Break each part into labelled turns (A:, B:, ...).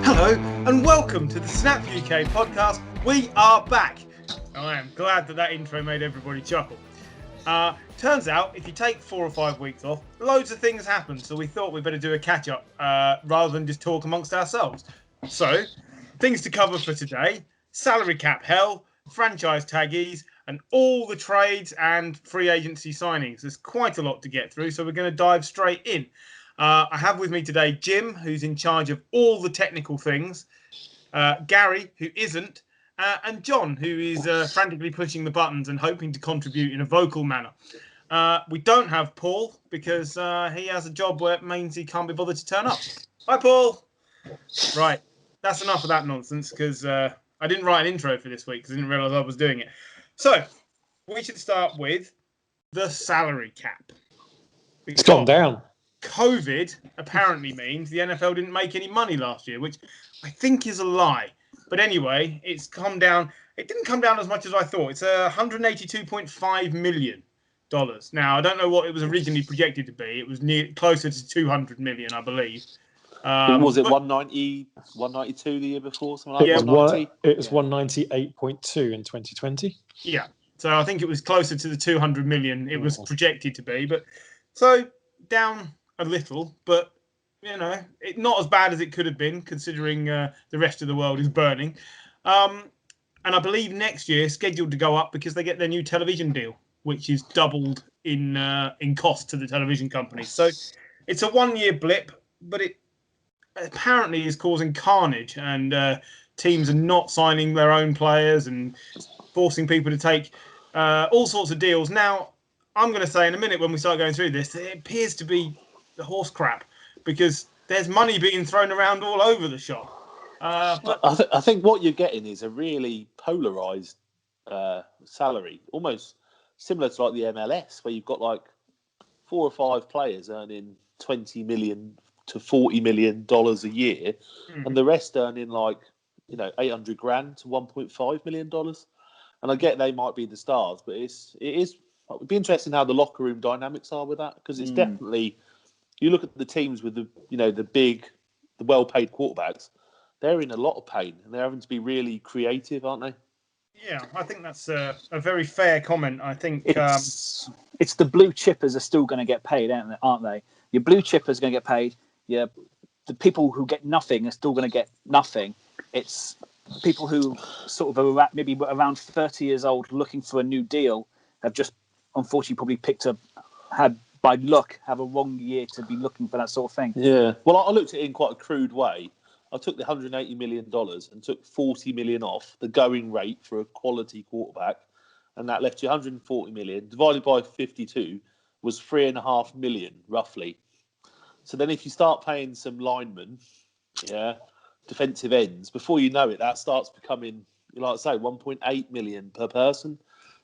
A: Hello and welcome to the Snap UK podcast. We are back. I am glad that intro made everybody chuckle. Turns out, if you take 4 or 5 weeks off, loads of things happen, so we thought we'd better do a catch-up rather than just talk amongst ourselves. So, things to cover for today: salary cap hell, franchise taggies, and all the trades and free agency signings. There's quite a lot to get through, so we're going to dive straight in. I have with me today Jim, who's in charge of all the technical things, Gary, who isn't, and John, who is frantically pushing the buttons and hoping to contribute in a vocal manner. We don't have Paul because he has a job where it means he can't be bothered to turn up. Hi, Paul. Right, that's enough of that nonsense because I didn't write an intro for this week because I didn't realise I was doing it. So, we should start with the salary cap.
B: It's gone down.
A: COVID apparently means the NFL didn't make any money last year, which I think is a lie. But anyway, it's come down. It didn't come down as much as I thought. It's $182.5 million. Now, I don't know what it was originally projected to be. It was closer to 200 million, I believe.
C: Was it 190, 192 the year before? Something like
B: it
C: that?
B: It was 198.2 in 2020.
A: Yeah. So I think it was closer to the 200 million it was projected to be. But so down a little, but not as bad as it could have been, considering the rest of the world is burning. And I believe next year scheduled to go up because they get their new television deal, which is doubled in cost to the television companies. So it's a 1-year blip, but it apparently is causing carnage, and teams are not signing their own players and forcing people to take all sorts of deals. Now, I'm going to say in a minute when we start going through this, it appears to be the horse crap because there's money being thrown around all over the shop. But
C: I think what you're getting is a really polarised salary, almost similar to like the MLS, where you've got like 4 or 5 players earning $20 million to $40 million a year, and the rest earning like $800,000 to $1.5 million. And I get they might be the stars, but it'd be interesting how the locker room dynamics are with that, because it's definitely, you look at the teams with the the well-paid quarterbacks, they're in a lot of pain and they're having to be really creative, aren't they?
A: Yeah, I think that's a very fair comment. I think
D: it's the blue chippers are still going to get paid, aren't they? Your blue chippers are going to get paid. Yeah, the people who get nothing are still going to get nothing. It's people who sort of are maybe around 30 years old looking for a new deal have just unfortunately probably have a wrong year to be looking for that sort of thing.
C: Yeah. Well, I looked at it in quite a crude way. I took the $180 million and took $40 million off the going rate for a quality quarterback, and that left you $140 million divided by 52 was $3.5 million roughly. So then, if you start paying some linemen, defensive ends, before you know it, that starts becoming, like I say, $1.8 million per person.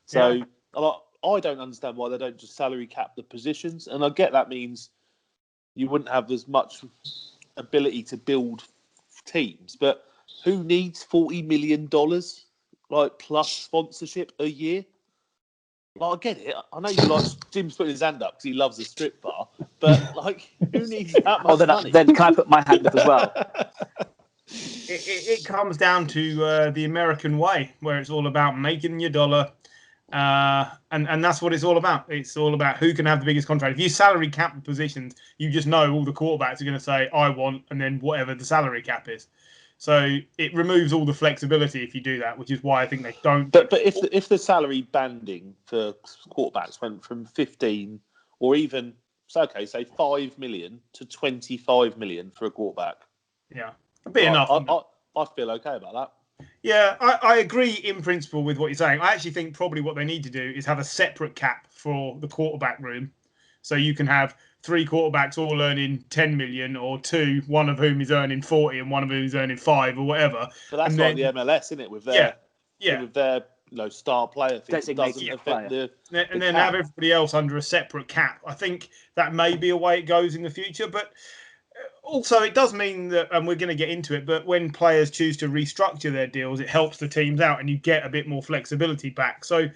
C: So I don't understand why they don't just salary cap the positions, and I get that means you wouldn't have as much ability to build teams, but who needs $40 million plus sponsorship a year? Like, I get it. I know you like Jim's putting his hand up because he loves a strip bar, but who needs that much money?
D: Then can I put my hand up as well?
A: It comes down to the American way, where it's all about making your dollar, and that's what it's all about. It's all about who can have the biggest contract. If you salary cap the positions, you just know all the quarterbacks are going to say, I want, and then whatever the salary cap is. So it removes all the flexibility if you do that, which is why I think they don't.
C: But if the salary banding for quarterbacks went from 15 or even, say 5 million to 25 million for a quarterback.
A: Yeah, a bit enough.
C: I feel okay about that.
A: Yeah, I agree in principle with what you're saying. I actually think probably what they need to do is have a separate cap for the quarterback room. So you can have 3 quarterbacks all earning 10 million, or 2, one of whom is earning 40 and one of whom is earning 5 or whatever.
C: But that's like the MLS, isn't it? With their with their star player thing, it doesn't affect the
A: then
C: cap.
A: have everybody else under a separate cap. I think that may be a way it goes in the future, but also it does mean that, and we're going to get into it, but when players choose to restructure their deals, it helps the teams out and you get a bit more flexibility back. So,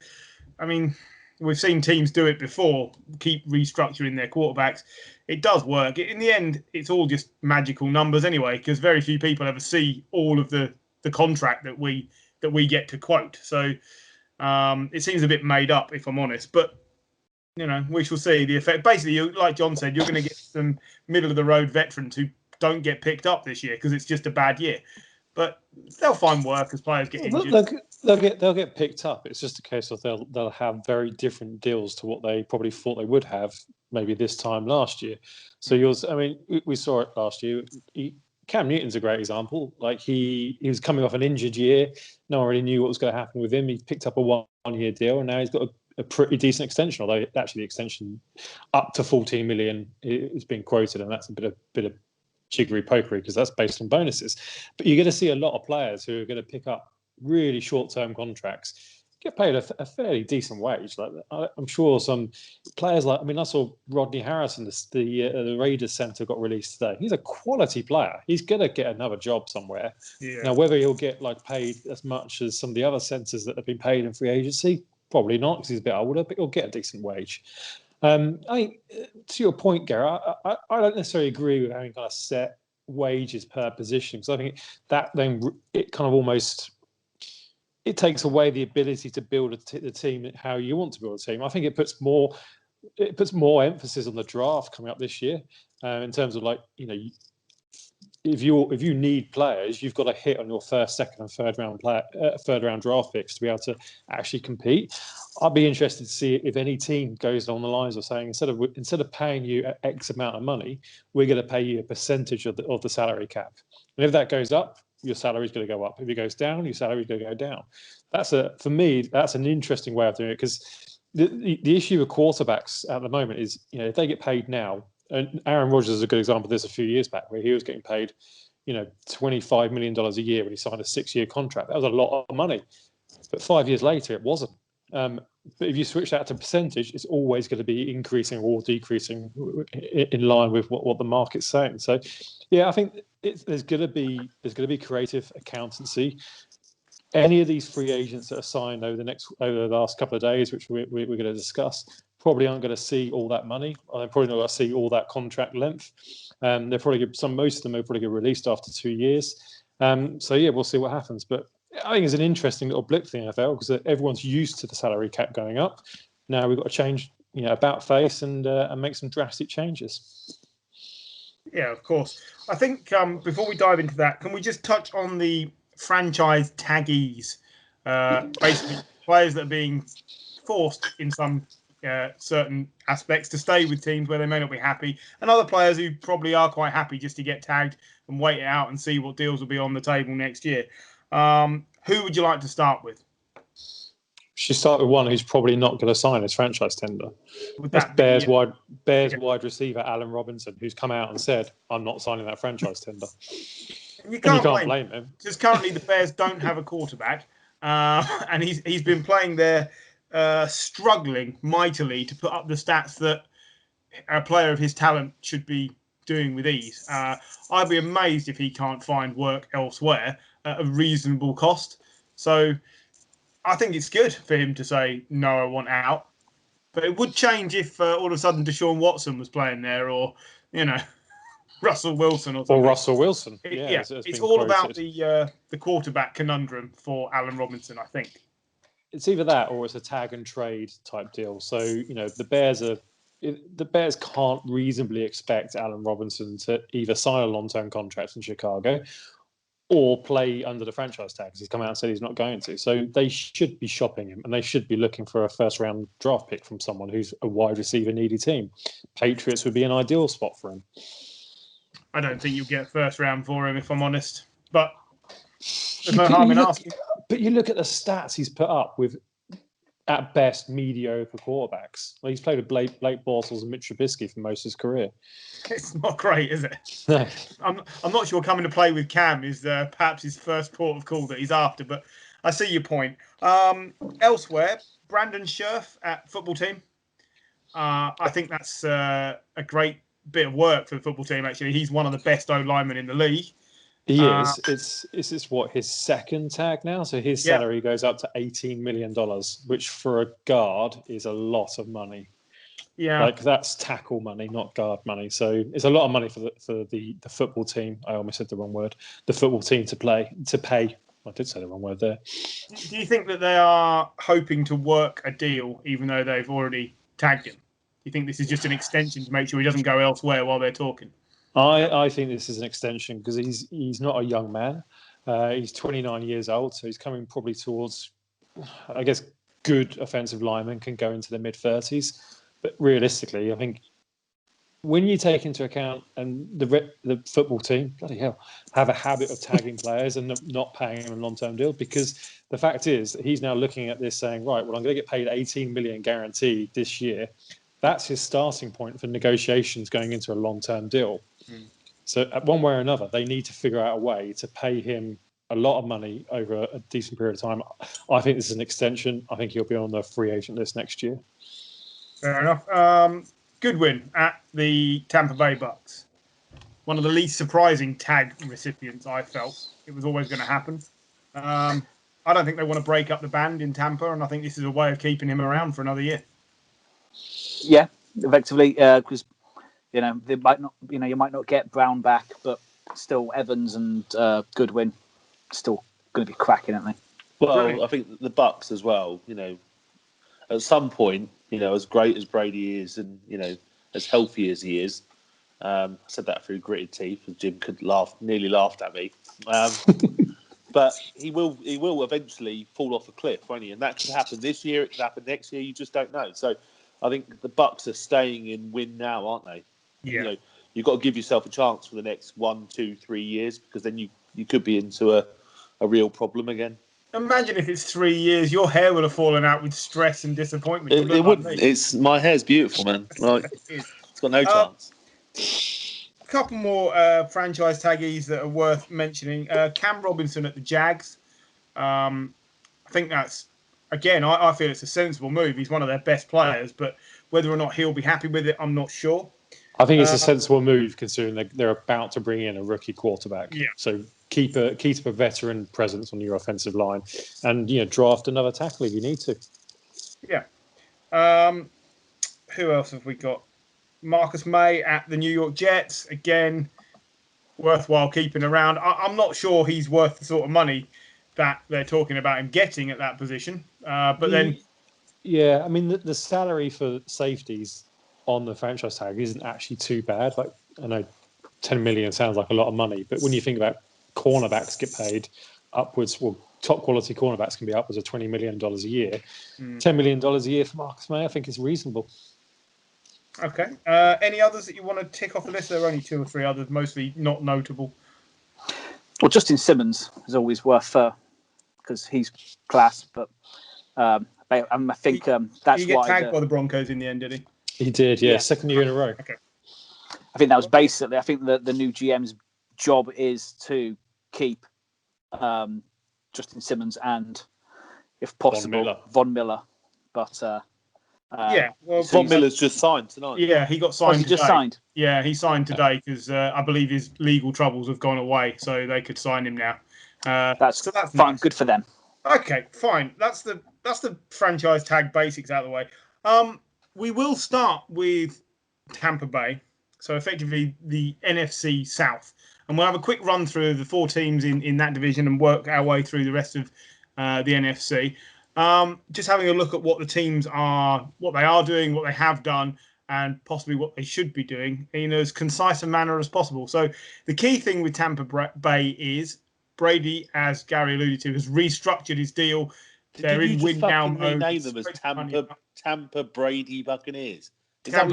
A: I mean, we've seen teams do it before, keep restructuring their quarterbacks. It does work. In the end, it's all just magical numbers anyway, because very few people ever see all of the contract that we get to quote. So it seems a bit made up, if I'm honest. But we shall see the effect. Basically, like John said, you're going to get some middle of the road veterans who don't get picked up this year because it's just a bad year. But they'll find work as players get injured.
B: They'll get picked up. It's just a case of they'll have very different deals to what they probably thought they would have maybe this time last year. So we saw it last year. Cam Newton's a great example. Like he was coming off an injured year. No one really knew what was going to happen with him. He picked up a one-year deal, and now he's got a pretty decent extension. Although actually the extension up to 14 million is being quoted, and that's a bit of jiggery pokery because that's based on bonuses. But you're going to see a lot of players who are going to pick up really short-term contracts, get paid a fairly decent wage. Like I'm sure some players I saw Rodney Harrison, the Raiders centre, got released today. He's a quality player. He's going to get another job somewhere. Yeah. Now, whether he'll get paid as much as some of the other centres that have been paid in free agency, probably not because he's a bit older, but he'll get a decent wage. To your point, Gary, I don't necessarily agree with having kind of set wages per position, because I think that then it kind of almost it takes away the ability to build the team how you want to build a team. I think it puts more emphasis on the draft coming up this year in terms of if you need players, you've got to hit on your first, second, and third round draft picks to be able to actually compete. I'd be interested to see if any team goes along the lines of saying instead of paying you X amount of money, we're going to pay you a percentage of the salary cap. And if that goes up, your salary is going to go up. If it goes down, your salary is going to go down. For me, that's an interesting way of doing it, because the issue with quarterbacks at the moment is if they get paid now. And Aaron Rodgers is a good example of this a few years back, where he was getting paid, $25 million a year when he signed a 6-year contract. That was a lot of money. But 5 years later, it wasn't. But if you switch that to percentage, it's always going to be increasing or decreasing in line with what the market's saying. So, yeah, I think there's going to be creative accountancy. Any of these free agents that are signed over the last couple of days, which we're going to discuss, probably aren't going to see all that money. They're probably not going to see all that contract length. Most of them are probably get released after 2 years. So yeah, we'll see what happens. But I think it's an interesting little blip for the NFL, because everyone's used to the salary cap going up. Now we've got to change, about face and make some drastic changes.
A: Yeah, of course. I think before we dive into that, can we just touch on the franchise taggees? Basically, players that are being forced in some certain aspects to stay with teams where they may not be happy, and other players who probably are quite happy just to get tagged and wait it out and see what deals will be on the table next year. Who would you like to start with?
B: Should start with one who's probably not going to sign his franchise tender. That's Bears wide receiver Allen Robinson, who's come out and said, "I'm not signing that franchise tender."
A: You can't blame him. Just currently, the Bears don't have a quarterback, and he's been playing there. Struggling mightily to put up the stats that a player of his talent should be doing with ease. I'd be amazed if he can't find work elsewhere at a reasonable cost. So I think it's good for him to say, no, I want out. But it would change if all of a sudden Deshaun Watson was playing there, or, Russell Wilson or something.
B: Or Russell Wilson.
A: It's all about the quarterback conundrum for Allen Robinson, I think.
B: It's either that or it's a tag and trade type deal. So, the Bears can't reasonably expect Allen Robinson to either sign a long-term contract in Chicago or play under the franchise tag, because he's come out and said he's not going to. So they should be shopping him, and they should be looking for a first-round draft pick from someone who's a wide receiver needy team. Patriots would be an ideal spot for him.
A: I don't think you'll get first round for him, if I'm honest. But there's no harm in asking.
B: But you look at the stats he's put up with, at best, mediocre quarterbacks. Well, he's played with Blake Bortles and Mitch Trubisky for most of his career.
A: It's not great, is it?
B: No.
A: I'm not sure coming to play with Cam is perhaps his first port of call that he's after, but I see your point. Elsewhere, Brandon Scherf at football team. I think that's a great bit of work for the football team, actually. He's one of the best O-linemen in the league.
B: He is. It's what, his second tag now? So his salary goes up to $18 million, which for a guard is a lot of money.
A: Yeah.
B: Like, that's tackle money, not guard money. So it's a lot of money for the football team. I almost said the wrong word. The football team to pay. I did say the wrong word there.
A: Do you think that they are hoping to work a deal even though they've already tagged him? Do you think this is just an extension to make sure he doesn't go elsewhere while they're talking?
B: I think this is an extension because he's not a young man. He's 29 years old, so he's coming probably towards, I guess, good offensive linemen can go into the mid-30s. But realistically, I think when you take into account and the football team, bloody hell, have a habit of tagging players and not paying them a long-term deal, because the fact is that he's now looking at this saying, right, well, I'm going to get paid $18 million guaranteed this year. That's his starting point for negotiations going into a long-term deal. So one way or another, they need to figure out a way to pay him a lot of money over a decent period of time. I think this is an extension. I think he'll be on the free agent list next year.
A: Fair enough. Good win at the Tampa Bay Bucks. One of the least surprising tag recipients, I felt. It was always going to happen. I don't think they want to break up the band in Tampa, and I think this is a way of keeping him around for another year.
D: Yeah, effectively, because they might not. You might not get Brown back, but still Evans and Goodwin still going to be cracking, aren't they?
C: Well,
A: Brilliant.
C: I think the Bucks as well. At some point, as great as Brady is, and as healthy as he is, I said that through gritted teeth, and Jim nearly laughed at me. But he will eventually fall off a cliff, won't he? And that could happen this year. It could happen next year. You just don't know. So I think the Bucks are staying in win now, aren't they?
A: Yeah.
C: You've got to give yourself a chance for the next 1, 2, 3 years, because then you could be into a real problem again.
A: Imagine if it's 3 years, your hair would have fallen out with stress and disappointment.
C: It would. My hair's beautiful, man. Like, it's got no chance.
A: A couple more franchise taggies that are worth mentioning. Cam Robinson at the Jags. I think that's, again, I feel it's a sensible move. He's one of their best players, but whether or not he'll be happy with it, I'm not sure.
B: I think it's a sensible move considering they're about to bring in a rookie quarterback.
A: Yeah.
B: So keep a veteran presence on your offensive line, and draft another tackle if you need to.
A: Yeah. Who else have we got? Marcus May at the New York Jets. Again, worthwhile keeping around. I'm not sure he's worth the sort of money that they're talking about him getting at that position.
B: Yeah, I mean, the salary for safeties on the franchise tag isn't actually too bad. Like, I know $10 million sounds like a lot of money, but when you think about cornerbacks get paid upwards, well, top quality cornerbacks can be upwards of $20 million a year. $10 million a year for Marcus May, I think, is reasonable.
A: Okay. Any others that you want to tick off the list? There are only 2 or 3 others, mostly not notable.
D: Well, Justin Simmons is always worth because he's class, but I think that's why.
A: Did he get tagged by the Broncos in the end, did he?
B: He did, yeah. Second year in a row.
A: Okay.
D: I think that was basically. I think the new GM's job is to keep Justin Simmons and, if possible, Von Miller. But
C: Von Miller's just signed tonight.
A: Yeah, he got signed.
D: He just signed.
A: Yeah, he signed today because I believe his legal troubles have gone away, so they could sign him now.
D: That's fine.
A: Nice.
D: Good for them.
A: Okay, fine. That's the franchise tag basics out of the way. We will start with Tampa Bay, so effectively the NFC South, and we'll have a quick run through the 4 teams in that division and work our way through the rest of the NFC. Just having a look at what the teams are, what they are doing, what they have done, and possibly what they should be doing in as concise a manner as possible. So the key thing with Tampa Bay is Brady, as Gary alluded to, has restructured his deal. They're in win now mode.
C: Rename them as Tampa Brady Buccaneers. Is that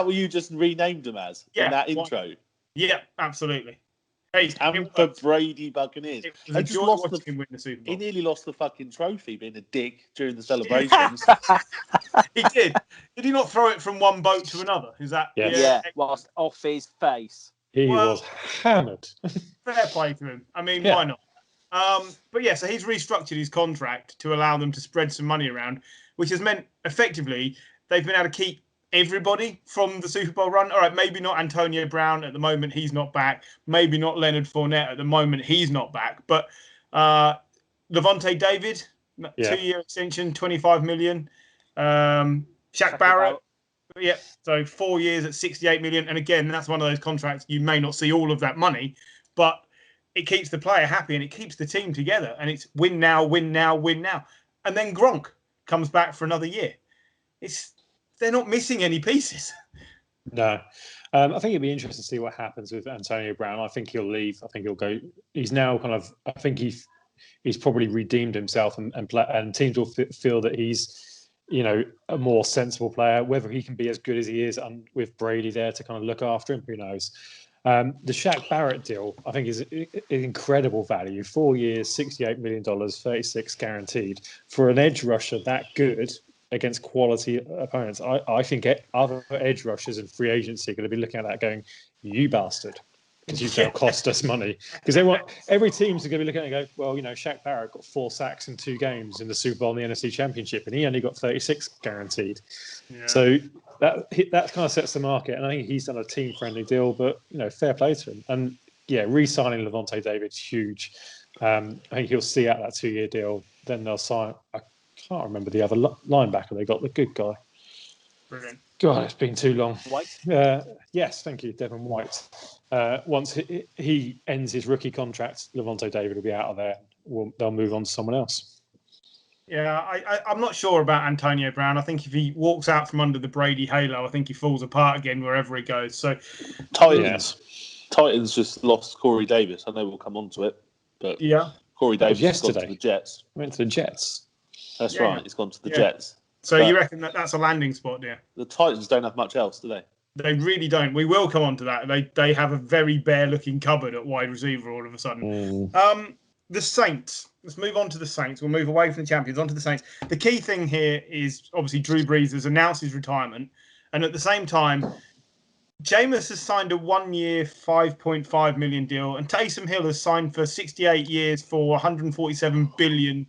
C: what you just renamed them as in that intro?
A: Yeah, absolutely. Hey,
C: Tampa Brady Buccaneers.
A: He
C: nearly lost the fucking trophy being a dick during the celebrations.
A: He did. Did he not throw it from one boat to another? Is that?
D: Yeah. Whilst off his face.
B: He was hammered.
A: Fair play to him. I mean, why not? But yeah, so he's restructured his contract to allow them to spread some money around, which has meant effectively they've been able to keep everybody from the Super Bowl run. All right, maybe not Antonio Brown at the moment. He's not back. Maybe not Leonard Fournette at the moment. He's not back. But Levante David, 2-year extension, $25 million. Shaq Barrett. Yeah, so 4 years at $68 million. And again, that's one of those contracts you may not see all of that money, but it keeps the player happy and it keeps the team together. And it's win now, win now, win now. And then Gronk comes back for another year. They're not missing any pieces.
B: No. I think it'd be interesting to see what happens with Antonio Brown. I think he'll leave. I think he'll go. He's now kind of, I think he's probably redeemed himself and teams will feel that he's, a more sensible player. Whether he can be as good as he is and with Brady there to kind of look after him, who knows? The Shaq Barrett deal, I think, is incredible value. 4 years, $68 million, 36 guaranteed. For an edge rusher that good against quality opponents, I think other edge rushers in free agency are going to be looking at that going, you bastard. Because you've now cost us money. Because every team's going to be looking at it and go, well, Shaq Barrett got 4 sacks in 2 games in the Super Bowl and the NFC Championship, and he only got 36 guaranteed. Yeah. So that kind of sets the market, and I think he's done a team-friendly deal, but, fair play to him. And, re-signing Levante David's huge. I think he'll see out that 2-year deal. Then they'll sign, I can't remember the other linebacker they got, the good guy.
A: Brilliant.
B: God, it's been too long.
D: White?
B: Yes, thank you, Devin White. Once he ends his rookie contract, Levante David will be out of there. They'll move on to someone else.
A: Yeah, I'm not sure about Antonio Brown. I think if he walks out from under the Brady halo, I think he falls apart again wherever he goes. So,
C: Titans just lost Corey Davis. I know we'll come on to it, but Corey Davis has gone to the Jets.
B: Went to the Jets.
C: That's right. He's gone to the Jets.
A: So you reckon that's a landing spot, yeah?
C: The Titans don't have much else, do they?
A: They really don't. We will come on to that. They have a very bare-looking cupboard at wide receiver all of a sudden. The Saints. Let's move on to the Saints. We'll move away from the champions onto the Saints. The key thing here is obviously Drew Brees has announced his retirement, and at the same time, Jameis has signed a 1-year, $5.5 million deal, and Taysom Hill has signed for 68 years for $147 billion,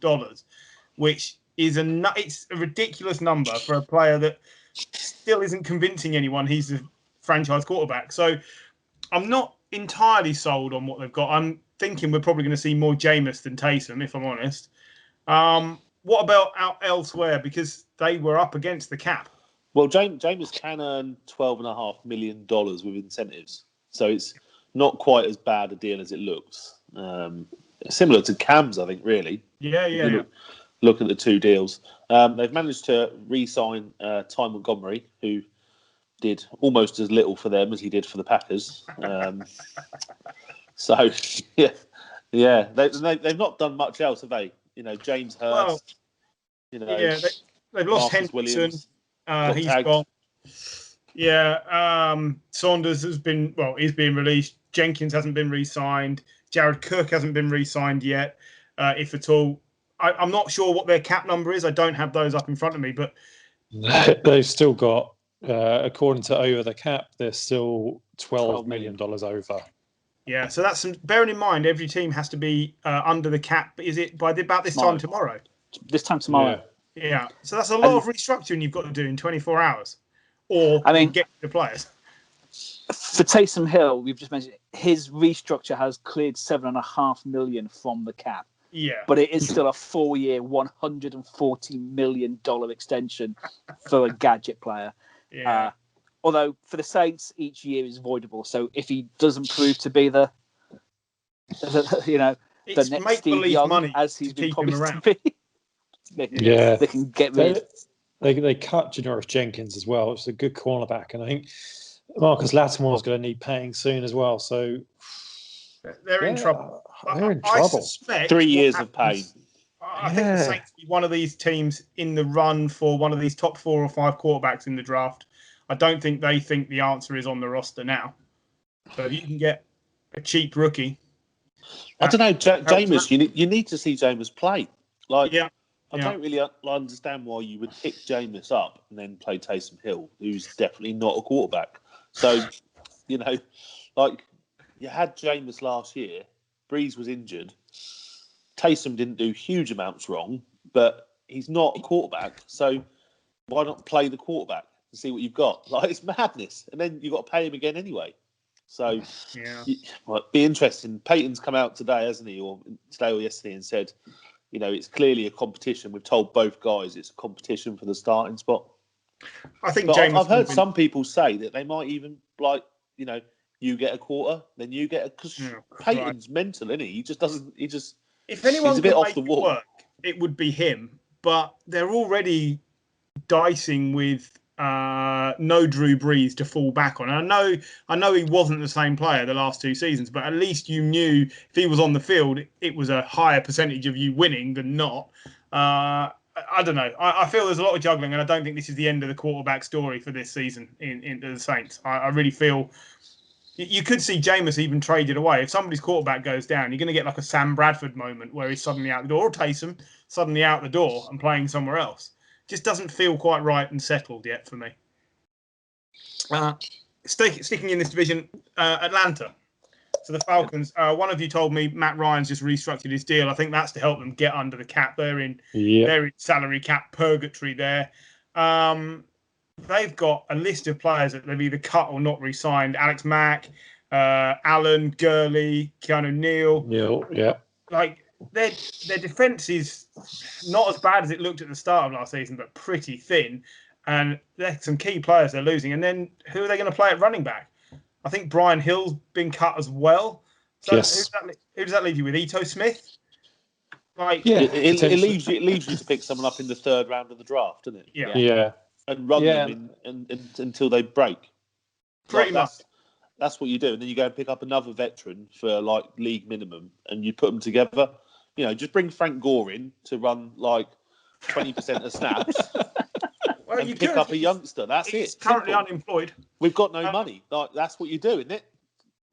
A: which is it's a ridiculous number for a player that still isn't convincing anyone he's a franchise quarterback. So I'm not entirely sold on what they've got. I'm thinking we're probably going to see more Jameis than Taysom, if I'm honest. What about out elsewhere? Because they were up against the cap.
C: Well, Jameis can earn $12.5 million with incentives. So it's not quite as bad a deal as it looks. Similar to Cam's, I think, really.
A: Yeah.
C: Look at the 2 deals. They've managed to re-sign Ty Montgomery, who did almost as little for them as he did for the Packers. They've not done much else, have they? James Hurst.
A: They've lost Henderson.
C: Williams,
A: he's gone. Yeah, Saunders he's being released. Jenkins hasn't been re-signed. Jared Cook hasn't been re-signed yet, if at all. I'm not sure what their cap number is. I don't have those up in front of me, but
B: they've still got, according to Over the Cap, they're still $12 million over.
A: Yeah, so that's bearing in mind every team has to be under the cap. Is it by about this time tomorrow?
D: This time tomorrow.
A: Yeah. So that's a lot of restructuring you've got to do in 24 hours, or get the players.
D: For Taysom Hill, we've just mentioned his restructure has cleared $7.5 million from the cap.
A: Yeah,
D: but it is still a 4-year, $140 million extension for a gadget player.
A: Yeah.
D: Although for the Saints, each year is voidable. So if he doesn't prove to be the next Steve Young, money as he's been promised to be, they can get rid.
B: They cut Janoris Jenkins as well, which is a good cornerback, and I think Marcus Lattimore's going to need paying soon as well. So
A: they're in trouble.
B: They're in trouble.
C: 3 years of pain.
A: I think the Saints will be one of these teams in the run for one of these top 4 or 5 quarterbacks in the draft. I don't think they think the answer is on the roster now. So if you can get a cheap rookie.
C: I don't know, Jameis, you need to see Jameis play. I don't really understand why you would pick Jameis up and then play Taysom Hill, who's definitely not a quarterback. So, you had Jameis last year. Breeze was injured. Taysom didn't do huge amounts wrong, but he's not a quarterback. So why not play the quarterback? and see what you've got. Like, it's madness. And then you've got to pay him again anyway. So, be interesting. Peyton's come out today, hasn't he, or today or yesterday, and said, it's clearly a competition. We've told both guys it's a competition for the starting spot.
A: I think
C: I've heard some people say that they might even, you get a quarter, then you get a... Because Peyton's mental, isn't he? He just doesn't...
A: If anyone
C: he's a bit
A: could
C: off
A: make
C: the
A: it
C: wall.
A: work, it would be him. But they're already dicing with no Drew Brees to fall back on. And I know he wasn't the same player the last 2 seasons, but at least you knew if he was on the field, it was a higher percentage of you winning than not. I don't know. I feel there's a lot of juggling, and I don't think this is the end of the quarterback story for this season in the Saints. I really feel you could see Jameis even traded away. If somebody's quarterback goes down, you're going to get like a Sam Bradford moment where he's suddenly out the door, or Taysom suddenly out the door and playing somewhere else. Just doesn't feel quite right and settled yet for me. Sticking in this division, Atlanta. So the Falcons, one of you told me Matt Ryan's just restructured his deal. I think that's to help them get under the cap. They're in salary cap purgatory there. They've got a list of players that they've either cut or not re-signed. Alex Mack, Allen, Gurley, Keanu Neal. Like their defense is not as bad as it looked at the start of last season, but pretty thin. And there's some key players they're losing. And then who are they going to play at running back? I think Brian Hill's been cut as well. So
B: yes.
A: Who does that leave you with? Ito Smith?
C: It leaves you to pick someone up in the 3rd round of the draft, doesn't it?
B: Yeah.
C: And run them until they break.
A: Pretty much.
C: That's what you do. And then you go and pick up another veteran for league minimum, and you put them together. Just bring Frank Gore in to run 20% of snaps.
A: Well,
C: and pick up a youngster. That's it.
A: He's currently unemployed.
C: We've got no money. That's what you do, isn't it?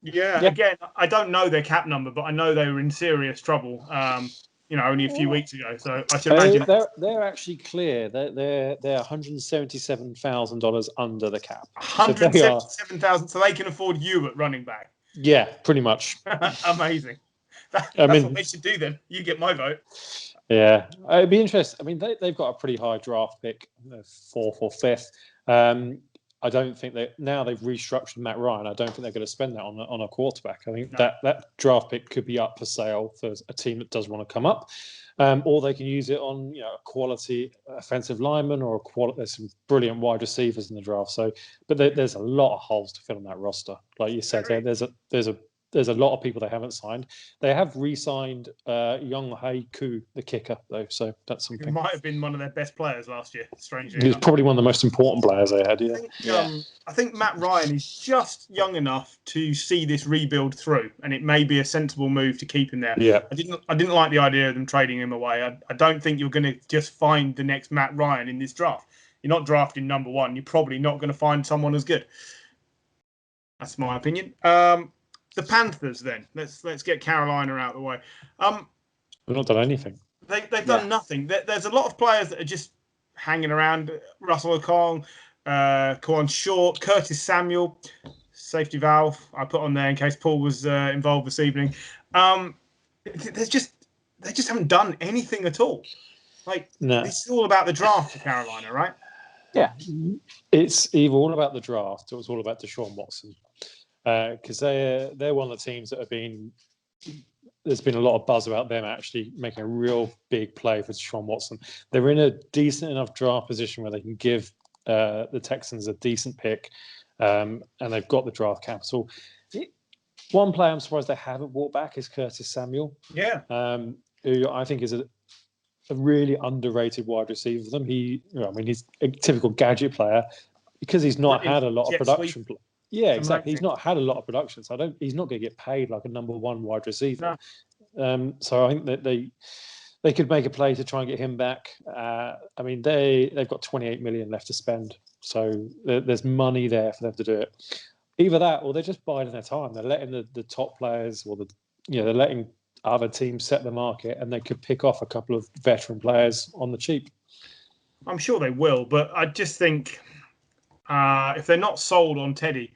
A: Yeah. Again, I don't know their cap number, but I know they were in serious trouble. Only a few weeks ago. So I should imagine
B: they're actually clear. They're $177,000 under the cap.
A: $177,000, so they can afford you at running back.
B: Yeah, pretty much.
A: Amazing. That's what they should do then. You get my vote.
B: Yeah, it'd be interesting. I mean, they've got a pretty high draft pick, 4th or 5th. I don't think now they've restructured Matt Ryan. I don't think they're going to spend that on a quarterback. I think that draft pick could be up for sale for a team that does want to come up, or they can use it on a quality offensive lineman or there's some brilliant wide receivers in the draft. So, but there's a lot of holes to fill in that roster. Like you said, there's a lot of people they haven't signed. They have re-signed Young Hae Koo, the kicker, though. So that's something.
A: He might have been one of their best players last year, strangely
B: He was
A: enough.
B: probably one of the most important players they had,
A: I think Matt Ryan is just young enough to see this rebuild through, and it may be a sensible move to keep him there.
B: Yeah.
A: I didn't like the idea of them trading him away. I don't think you're going to just find the next Matt Ryan in this draft. You're not drafting number 1. You're probably not going to find someone as good. That's my opinion. The Panthers, then. Let's get Carolina out of the way.
B: They've not done anything.
A: They've done nothing. There's a lot of players that are just hanging around. Russell Okong, Kawan Short, Curtis Samuel, safety valve. I put on there in case Paul was involved this evening. They just haven't done anything at all. This is all about the draft for Carolina, right?
D: Yeah.
B: It's either all about the draft or it's all about Deshaun Watson. Because they're one of the teams that have been. There's been a lot of buzz about them actually making a real big play for Deshaun Watson. They're in a decent enough draft position where they can give the Texans a decent pick, and they've got the draft capital. One player I'm surprised they haven't brought back is Curtis Samuel.
A: Yeah.
B: Who I think is a really underrated wide receiver for them. He's a typical gadget player because he's not had a lot of production. Yeah, exactly. He's not had a lot of production, so he's not going to get paid like a number 1 wide receiver. No. So I think that they could make a play to try and get him back. They've got $28 million left to spend, so there's money there for them to do it. Either that, or they're just biding their time. They're letting the top players, or they're letting other teams set the market, and they could pick off a couple of veteran players on the cheap.
A: I'm sure they will, but I just think if they're not sold on Teddy,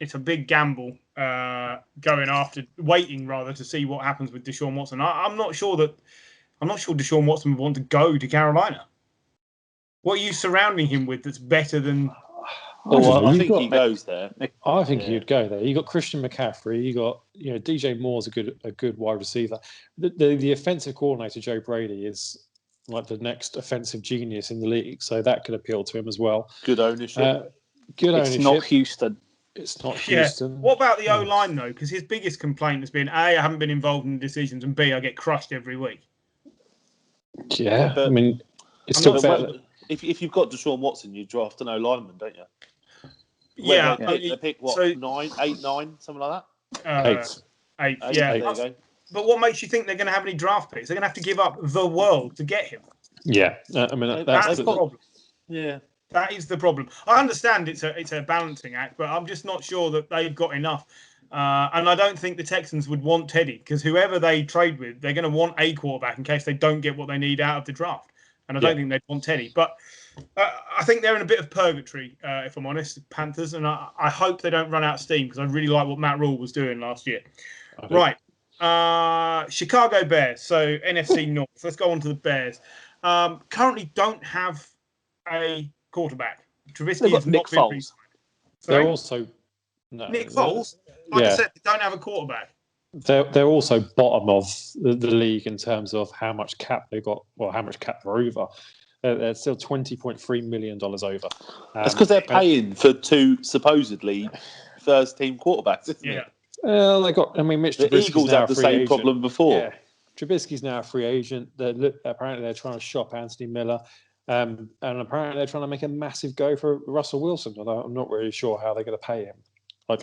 A: it's a big gamble waiting to see what happens with Deshaun Watson. I'm not sure Deshaun Watson would want to go to Carolina. What are you surrounding him with that's better than?
C: I think he goes there.
B: I think he'd go there. You got Christian McCaffrey. You got DJ Moore's a good wide receiver. The offensive coordinator Joe Brady is like the next offensive genius in the league, so that could appeal to him as well.
C: Good ownership.
D: It's not Houston.
B: It's not Houston.
A: What about the O-line though? Because his biggest complaint has been A, I haven't been involved in the decisions, and B, I get crushed every week.
B: Yeah, I mean, it's still better.
C: If you've got Deshaun Watson, you draft an lineman, don't you?
A: Yeah,
C: they pick what, 9, 8, 9, something like
A: that. 8. Yeah.
C: There you go.
A: But what makes you think they're going to have any draft picks? They're going to have to give up the world to get him.
B: Yeah, I mean
A: that's the problem.
C: Yeah,
A: that is the problem. I understand it's a balancing act, but I'm just not sure that they've got enough. And I don't think the Texans would want Teddy, because whoever they trade with, they're going to want a quarterback in case they don't get what they need out of the draft. And I don't think they'd want Teddy. But I think they're in a bit of purgatory, if I'm honest, Panthers. And I hope they don't run out of steam, because I really like what Matt Rule was doing last year. Right. Chicago Bears. So NFC North. Let's go on to the Bears. Currently don't have a quarterback. Trubisky is
D: Nick Foles.
B: They're also... No,
A: Nick Foles? Like I said, they don't have a quarterback.
B: They're also bottom of the league in terms of how much cap they got, or how much cap they're over. They're still $20.3 million over.
C: That's because they're paying for two supposedly first-team quarterbacks, isn't it?
B: They got. I mean, Mitch
C: the
B: Trubisky's
C: Eagles
B: now
C: had the
B: a free
C: same
B: agent.
C: problem before.
B: Yeah, Trubisky's now a free agent. Apparently, they're trying to shop Anthony Miller, and apparently they're trying to make a massive go for Russell Wilson. Although I'm not really sure how they're going to pay him. I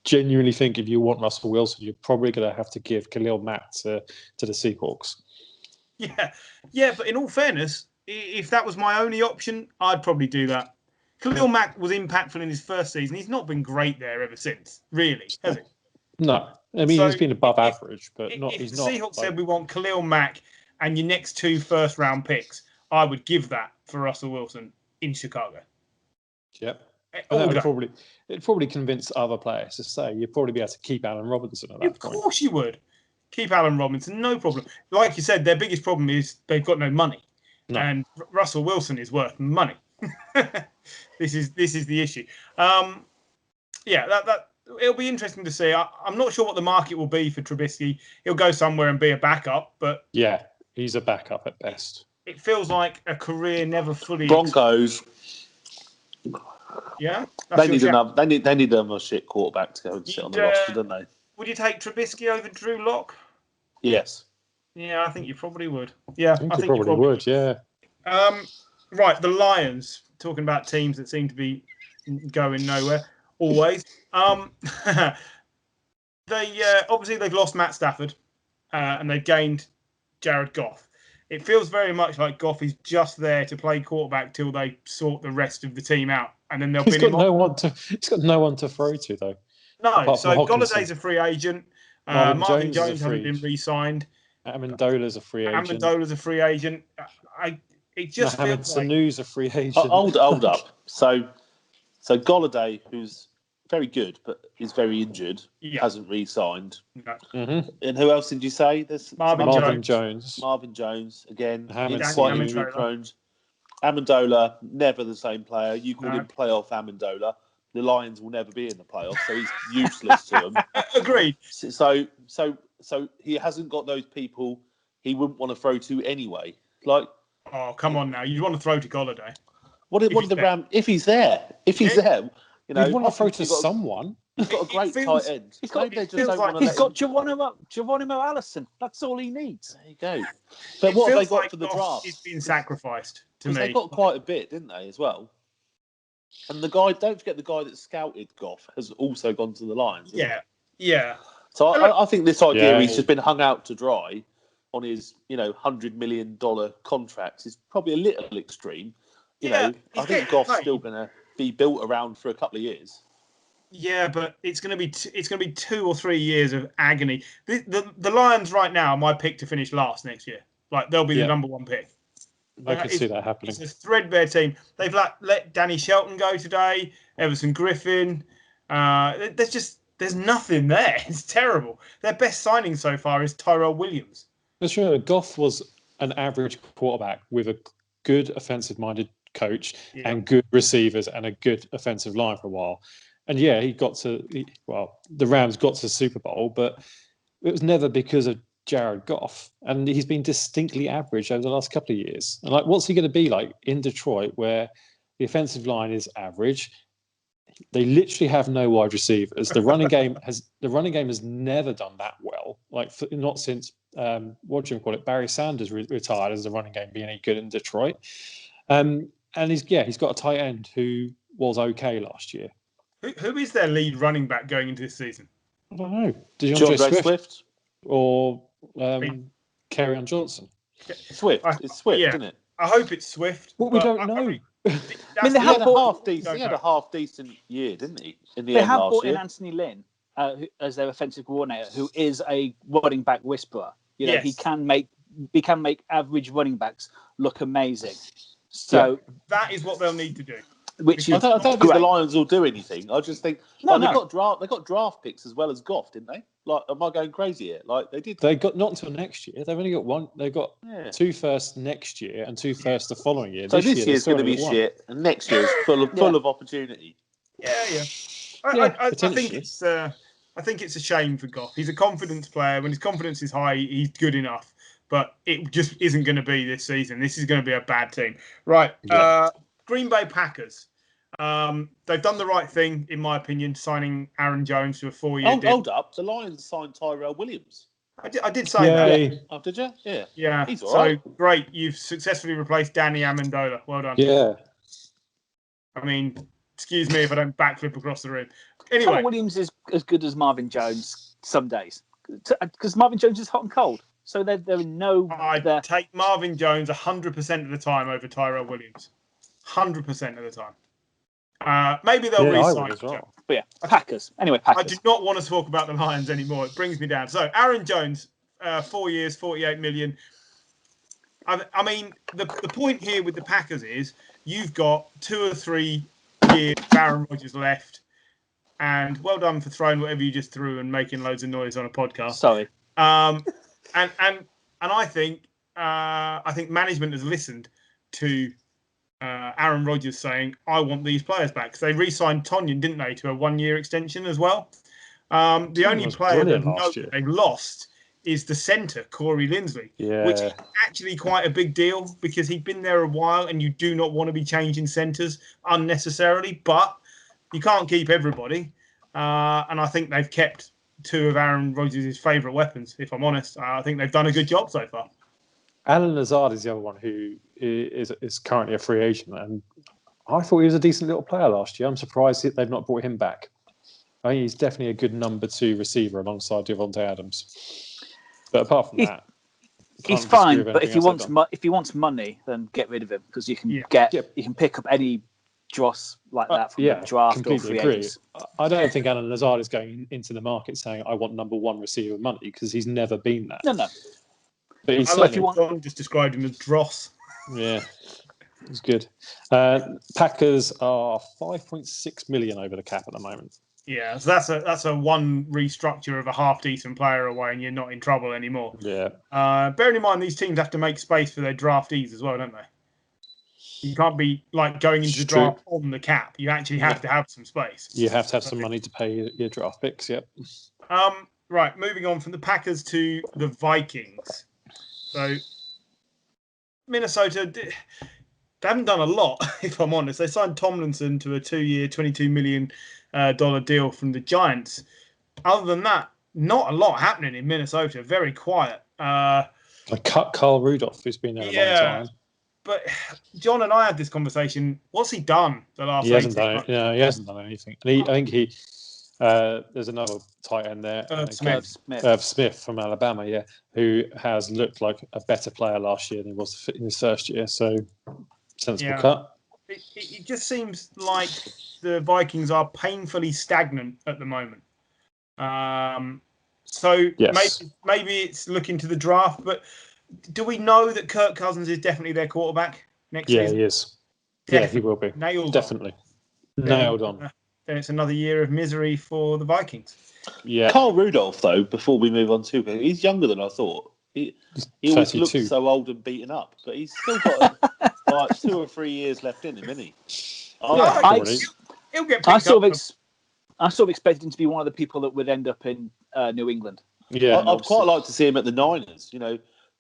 B: genuinely think if you want Russell Wilson, you're probably going to have to give Khalil Mack to the Seahawks.
A: Yeah, but in all fairness, if that was my only option, I'd probably do that. Khalil Mack was impactful in his first season. He's not been great there ever since, really, has he?
B: No. I mean, he's been above average, but not.
A: If
B: he's
A: the
B: not.
A: Seahawks said we want Khalil Mack and your next 2 first-round picks, I would give that for Russell Wilson in Chicago.
B: Yep. It'd probably convince other players to say you'd probably be able to keep Allen Robinson at that point.
A: Of course you would. Keep Allen Robinson, no problem. Like you said, their biggest problem is they've got no money. No. And Russell Wilson is worth money. This is the issue. That it'll be interesting to see. I'm not sure what the market will be for Trubisky. He'll go somewhere and be a backup, but
B: yeah, he's a backup at best.
A: It feels like a career never fully.
C: Broncos.
A: Yeah,
C: they need another shit quarterback to go and sit on the roster, don't they?
A: Would you take Trubisky over Drew Lock?
C: Yes.
A: Yeah, I think you probably would. Yeah,
B: I think you probably would. Yeah.
A: Right, the Lions. Talking about teams that seem to be going nowhere always. They obviously they've lost Matt Stafford, and they've gained Jared Goff. It feels very much like Goff is just there to play quarterback till they sort the rest of the team out, and then they'll bin him on.
B: He's got no one to throw to, though.
A: No, so Galladay's a free agent. Marvin Jones hasn't been re-signed.
B: Amendola's a free agent.
A: It just
B: Mohamed
A: feels like...
B: Sanu's a free agent.
C: Hold up. So Galladay, who's very good but is very injured, hasn't re-signed.
A: No.
B: Mm-hmm.
C: And who else did you say? There's
B: Marvin Jones.
C: Marvin Jones again.
B: Quite
C: injury prone. Amendola, never the same player. You called him playoff Amendola. The Lions will never be in the playoffs, so he's useless to them.
A: Agreed.
C: So he hasn't got those people he wouldn't want to throw to anyway. Like,
A: oh, come on now! You want to throw to Galladay?
C: What are the Rams? If he's there, you know,
B: you want to throw to someone.
C: He's got a great tight end.
D: He's got Geronimo Allison. That's all he needs.
C: There you go. But what have they got for the draft?
A: He's been sacrificed to me.
C: They got quite a bit, didn't they, as well? And the guy, don't forget the guy that scouted Goff has also gone to the Lions.
A: Yeah.
C: So I think this idea he's just been hung out to dry on his, $100 million contract is probably a little extreme. I think Goff's still going to be built around for a couple of years.
A: Yeah, but it's going to be 2 or 3 years of agony. The Lions right now are my pick to finish last next year. Like they'll be the number 1 pick.
B: I could see that happening.
A: It's a threadbare team. They've let Danny Shelton go today. Everson Griffin. There's nothing there. It's terrible. Their best signing so far is Tyrone Williams.
B: That's true. Goff was an average quarterback with a good offensive-minded coach and good receivers and a good offensive line for a while. And yeah, the Rams got to the Super Bowl, but it was never because of Jared Goff. And he's been distinctly average over the last couple of years. And like, what's he going to be like in Detroit, where the offensive line is average? They literally have no wide receivers. The running game has never done that well. Like not since Barry Sanders retired as the running game being any good in Detroit. And he's got a tight end who was okay last year.
A: Who is their lead running back going into this season?
B: I don't know.
C: DeAndre Swift
B: or Kerryon Johnson?
C: Swift. It's Swift, isn't it?
A: I hope it's Swift.
B: Well, we don't know.
C: He had a half decent year, didn't he? In the
D: they
C: end
D: have
C: last
D: brought
C: year.
D: in Anthony Lynn as their offensive coordinator, who is a running back whisperer. He can make average running backs look amazing. So
A: that is what they'll need to do.
C: I don't think the Lions will do anything. I just think they got draft picks as well as Goff, didn't they? Like, am I going crazy here? Like they did.
B: They got not until next year. They've only got one. They got 2 firsts next year and 2 firsts the following year.
C: So this year's going to be shit, and next year's full of opportunity.
A: I think it's a shame for Goff. He's a confidence player. When his confidence is high, he's good enough. But it just isn't going to be this season. This is going to be a bad team. Right. Green Bay Packers. They've done the right thing, in my opinion, signing Aaron Jones to a 4-year deal.
C: Hold up. The Lions signed Tyrone Williams.
A: I did say that.
C: Oh, did you? Yeah.
A: Yeah.
C: He's all
A: right. Great. You've successfully replaced Danny Amendola. Well done.
B: Yeah.
A: I mean, excuse me if I don't backflip across the room. Anyway.
D: Tyrone Williams is as good as Marvin Jones some days. Because Marvin Jones is hot and cold. So they're in no...
A: I'd take Marvin Jones 100% of the time over Tyrone Williams. 100% of the time. Maybe they'll re-sign him.
B: Well.
D: But yeah, Packers. Anyway, Packers.
A: I do not want to talk about the Lions anymore. It brings me down. So, Aaron Jones, 4 years, $48 million. I mean, the point here with the Packers is you've got 2 or 3 years of Aaron Rodgers left. And well done for throwing whatever you just threw and making loads of noise on a podcast.
D: Sorry.
A: And I think management has listened to Aaron Rodgers saying, I want these players back. Because they re-signed Tonyan, didn't they, to a 1-year extension as well. The only player that they lost is the centre, Corey Linsley, which is actually quite a big deal because he'd been there a while and you do not want to be changing centres unnecessarily. But you can't keep everybody. And I think they've kept 2 of Aaron Rodgers' favourite weapons, if I'm honest. I think they've done a good job so far.
B: Alan Lazard is the other one who is currently a free agent, and I thought he was a decent little player last year. I'm surprised they've not brought him back. I think he's definitely a good number 2 receiver alongside Devontae Adams. But apart from that,
D: he's fine. But if he wants money, then get rid of him because you can you can pick up any dross like that from the draft or free agents.
B: I don't think Alan Lazard is going into the market saying I want number 1 receiver money because he's never been that.
D: No.
A: But he's just described him as dross.
B: Yeah, it's good. Packers are $5.6 million over the cap at the moment.
A: Yeah, so that's a one restructure of a half decent player away, and you're not in trouble anymore.
B: Yeah.
A: Bearing in mind these teams have to make space for their draftees as well, don't they? You can't be like going into the draft on the cap. You actually have to have some space.
B: You have to have some money to pay your draft picks. Yep.
A: Right. Moving on from the Packers to the Vikings. So Minnesota, they haven't done a lot, if I'm honest. They signed Tomlinson to a 2-year, $22 million deal from the Giants. Other than that, not a lot happening in Minnesota. Very quiet.
B: I cut Carl Rudolph, who's been there a long time.
A: But John and I had this conversation. What's he done the last?
B: He hasn't done it. No, he hasn't done anything. And I think there's another tight end there, Smith from Alabama, who has looked like a better player last year than he was in his first year. So sensible cut.
A: It just seems like the Vikings are painfully stagnant at the moment. Maybe it's looking to the draft, but do we know that Kirk Cousins is definitely their quarterback next season?
B: Yeah, he is.
A: Definitely.
B: Yeah, he will be. Nailed on.
A: Then it's another year of misery for the Vikings.
B: Yeah.
C: Carl Rudolph, though, before we move on to he's younger than I thought. He always looks so old and beaten up, but he's still got like 2 or 3 years left in him, isn't he?
A: He'll get picked
D: I
A: up.
D: sort of expected him to be one of the people that would end up in New England.
B: Yeah,
C: I'd quite like to see him at the Niners.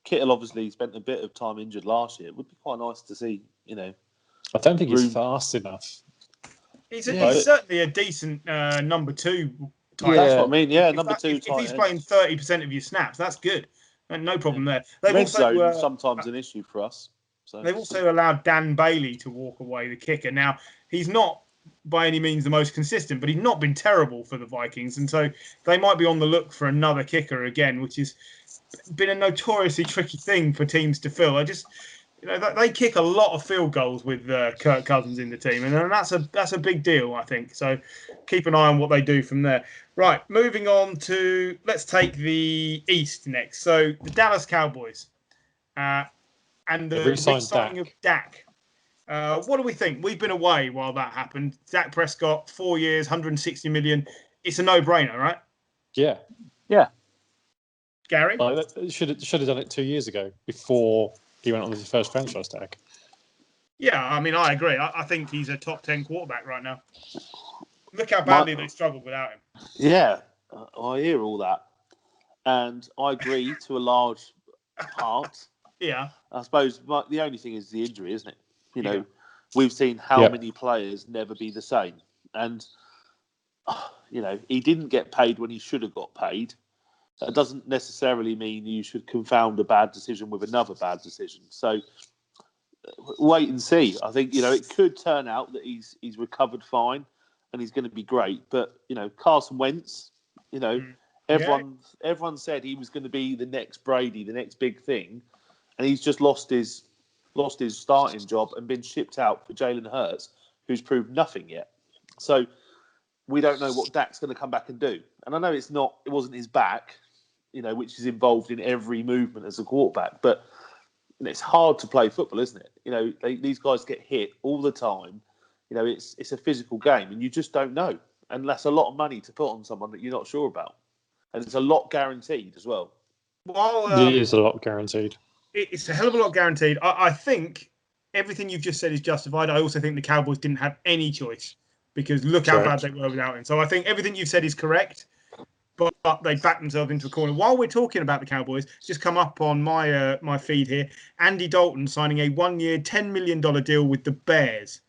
C: Kittle obviously spent a bit of time injured last year. It would be quite nice to see,
B: I don't think he's fast enough.
A: He's certainly a decent number 2 type.
C: That's what I mean. Yeah,
A: If he's playing 30% of your snaps, that's good. And no problem there.
C: Red zone sometimes an issue for us. So.
A: They've also allowed Dan Bailey to walk away, the kicker. Now, he's not by any means the most consistent, but he's not been terrible for the Vikings. And so they might be on the look for another kicker again, which has been a notoriously tricky thing for teams to fill. They kick a lot of field goals with Kirk Cousins in the team, and that's a big deal, I think. So keep an eye on what they do from there. Right, moving on to, let's take the East next. So the Dallas Cowboys and the re-signing of Dak. What do we think? We've been away while that happened. Dak Prescott, 4 years, $160 million. It's a no-brainer, right?
B: Yeah.
A: Gary?
B: Should have done it 2 years ago before he went on his first franchise tag.
A: Yeah, I mean, I agree. I think he's a top 10 quarterback right now. Look how badly they struggled without him.
C: Yeah, I hear all that. And I agree to a large part.
A: Yeah.
C: I suppose the only thing is the injury, isn't it? We've seen how many players never be the same. And, he didn't get paid when he should have got paid. That doesn't necessarily mean you should confound a bad decision with another bad decision. So wait and see. I think, it could turn out that he's recovered fine and he's going to be great. But, Carson Wentz, everyone said he was going to be the next Brady, the next big thing. And he's just lost his starting job and been shipped out for Jalen Hurts, who's proved nothing yet. So we don't know what Dak's going to come back and do. And I know it wasn't his back, which is involved in every movement as a quarterback. But it's hard to play football, isn't it? These guys get hit all the time. It's a physical game, and you just don't know. And that's a lot of money to put on someone that you're not sure about. And it's a lot guaranteed as well.
B: It is a lot guaranteed.
A: It's a hell of a lot guaranteed. I think everything you've just said is justified. I also think the Cowboys didn't have any choice because look how bad they were without him. So I think everything you've said is correct, but they backed themselves into a corner. While we're talking about the Cowboys, just come up on my feed here, Andy Dalton signing a 1 year, $10 million deal with the Bears.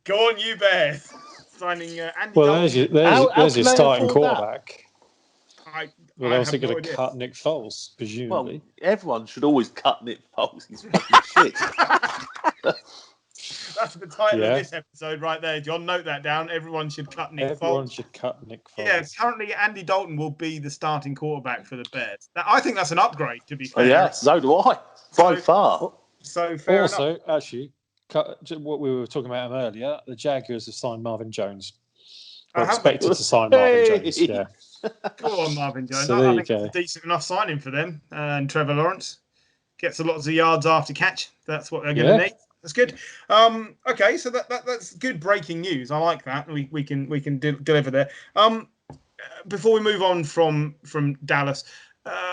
A: Go on, you Bears. Signing Andy Dalton.
B: There's your starting quarterback. They're also going to
A: idea.
B: cut Nick Foles, presumably.
C: Well, everyone should always cut Nick Foles. He's fucking shit.
A: That's the title of this episode right there, John. Note that down. Everyone should cut Nick Foles.
B: Everyone should cut Nick Foles.
A: Yeah, currently Andy Dalton will be the starting quarterback for the Bears. Now, I think that's an upgrade, to be fair.
C: Yeah, so do I. By far.
A: So fair enough.
B: Also, actually, what we were talking about earlier, the Jaguars have signed Marvin Jones. We're expected to sign Marvin Jones. Yeah.
A: Go on, Marvin Jones.
B: So
A: I think it's a decent enough signing for them. And Trevor Lawrence gets lots of yards after catch. That's what they're going to need. That's good. Okay, so that's good breaking news. I like that. We can deliver there. Before we move on from Dallas,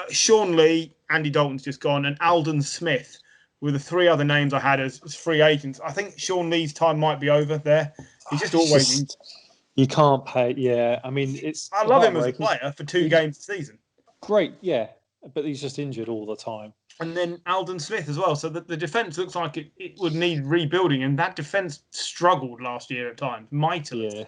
A: Sean Lee, Andy Dalton's just gone, and Alden Smith were the three other names I had as free agents. I think Sean Lee's time might be over there. He's just always.
B: You can't pay. Yeah, I mean it's.
A: I love him as a player for 2 games a season.
B: Great, yeah, but he's just injured all the time.
A: And then Alden Smith as well. So the defence looks like it would need rebuilding, and that defence struggled last year at times, mightily.
B: Yeah,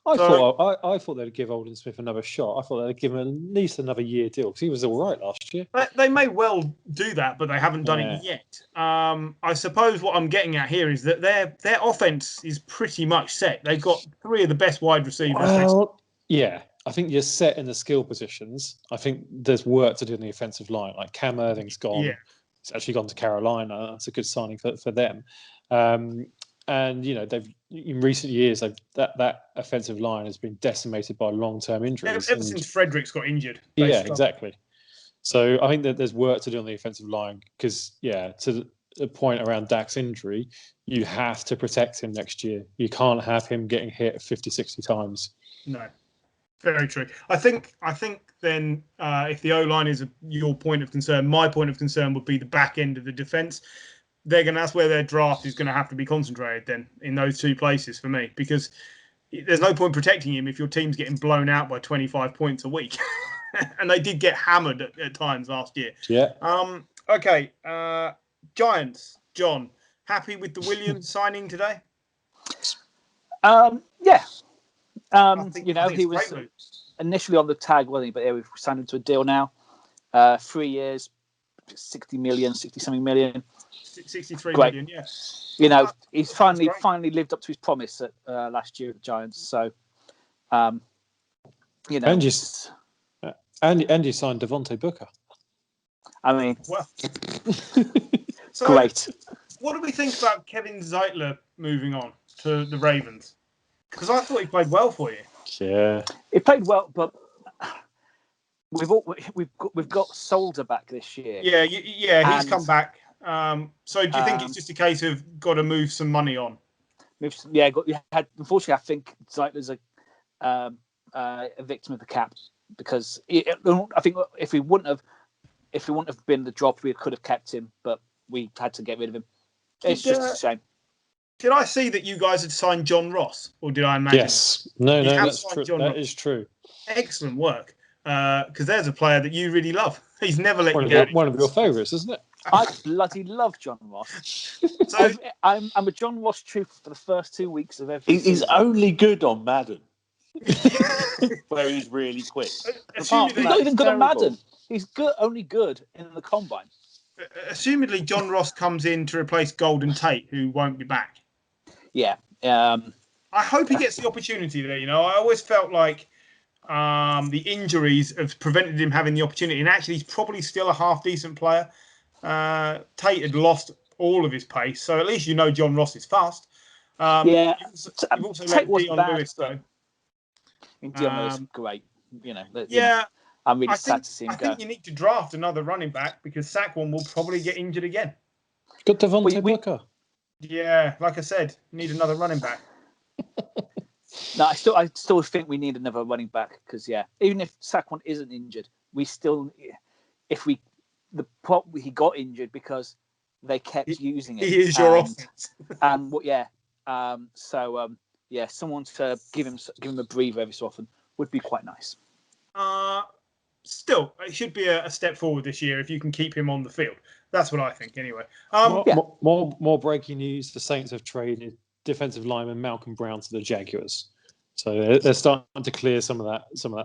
B: I thought they'd give Alden Smith another shot. I thought they'd give him at least another year deal because he was all right last year.
A: They may well do that, but they haven't done it yet. I suppose what I'm getting at here is that their offense is pretty much set. They've got 3 of the best wide receivers.
B: Well, yeah. I think you're set in the skill positions. I think there's work to do in the offensive line. Like Cam Irving's gone. Yeah. It's actually gone to Carolina. That's a good signing for them. And they've in recent years that offensive line has been decimated by long-term injuries.
A: Ever since Frederick's got injured.
B: Yeah, exactly. So I think that there's work to do on the offensive line because to the point around Dak's injury, you have to protect him next year. You can't have him getting hit 50, 60 times.
A: No. Very true. I think then if the O-line is your point of concern, my point of concern would be the back end of the defence. That's where their draft is going to have to be concentrated then, in those two places for me, because there's no point protecting him if your team's getting blown out by 25 points a week. And they did get hammered at times last year.
B: Yeah.
A: Okay. Giants, John, happy with the Williams signing today?
D: Yeah.
A: I think
D: he was initially on the tag, wasn't he? But we've signed him to a deal now. 3 years, 60 something million.
A: 63
D: Great.
A: million, yeah.
D: He's finally lived up to his promise at last year at the Giants. So,
B: And you signed Devontae Booker.
D: I mean,
A: Well, so
D: great.
A: What do we think about Kevin Zeitler moving on to the Ravens? Because I thought he played well for you.
B: Yeah.
D: He played well, but we've got Solder back this year.
A: Yeah, he's come back. So do you think it's just a case of got to move some money on?
D: Unfortunately, I think Zeitler's a victim of the cap, because I think if we wouldn't have been the drop, we could have kept him, but we had to get rid of him. It's just a shame.
A: Did I see that you guys had signed John Ross, or did I imagine?
B: Yes. No, that's true.
A: That
B: is true.
A: Excellent work. Because there's a player that you really love. He's never let you down.
B: One of your favourites, isn't it?
D: I bloody love John Ross. So I'm a John Ross trooper for the first 2 weeks of every season.
C: He's only good on Madden, where he's really quick.
D: He's not even good on Madden. He's only good in the combine.
A: Assumedly, John Ross comes in to replace Golden Tate, who won't be back.
D: Yeah.
A: I hope he gets the opportunity there. I always felt like the injuries have prevented him having the opportunity, and actually, he's probably still a half decent player. Tate had lost all of his pace, so at least John Ross is fast. You've also
D: Tate
A: let Dion Lewis go.
D: Dion Lewis, great. I'm really sad to see him go.
A: I think you need to draft another running back, because Saquon will probably get injured again.
B: Got Devontae Booker.
A: Yeah, like I said, need another running back.
D: No, I still think we need another running back, because even if Saquon isn't injured, he got injured because they kept using it.
A: He is your offense.
D: Someone to give him a breather every so often would be quite nice.
A: Still, it should be a step forward this year if you can keep him on the field. That's what I think, anyway.
B: More breaking news: the Saints have traded defensive lineman Malcolm Brown to the Jaguars, so they're starting to clear some of that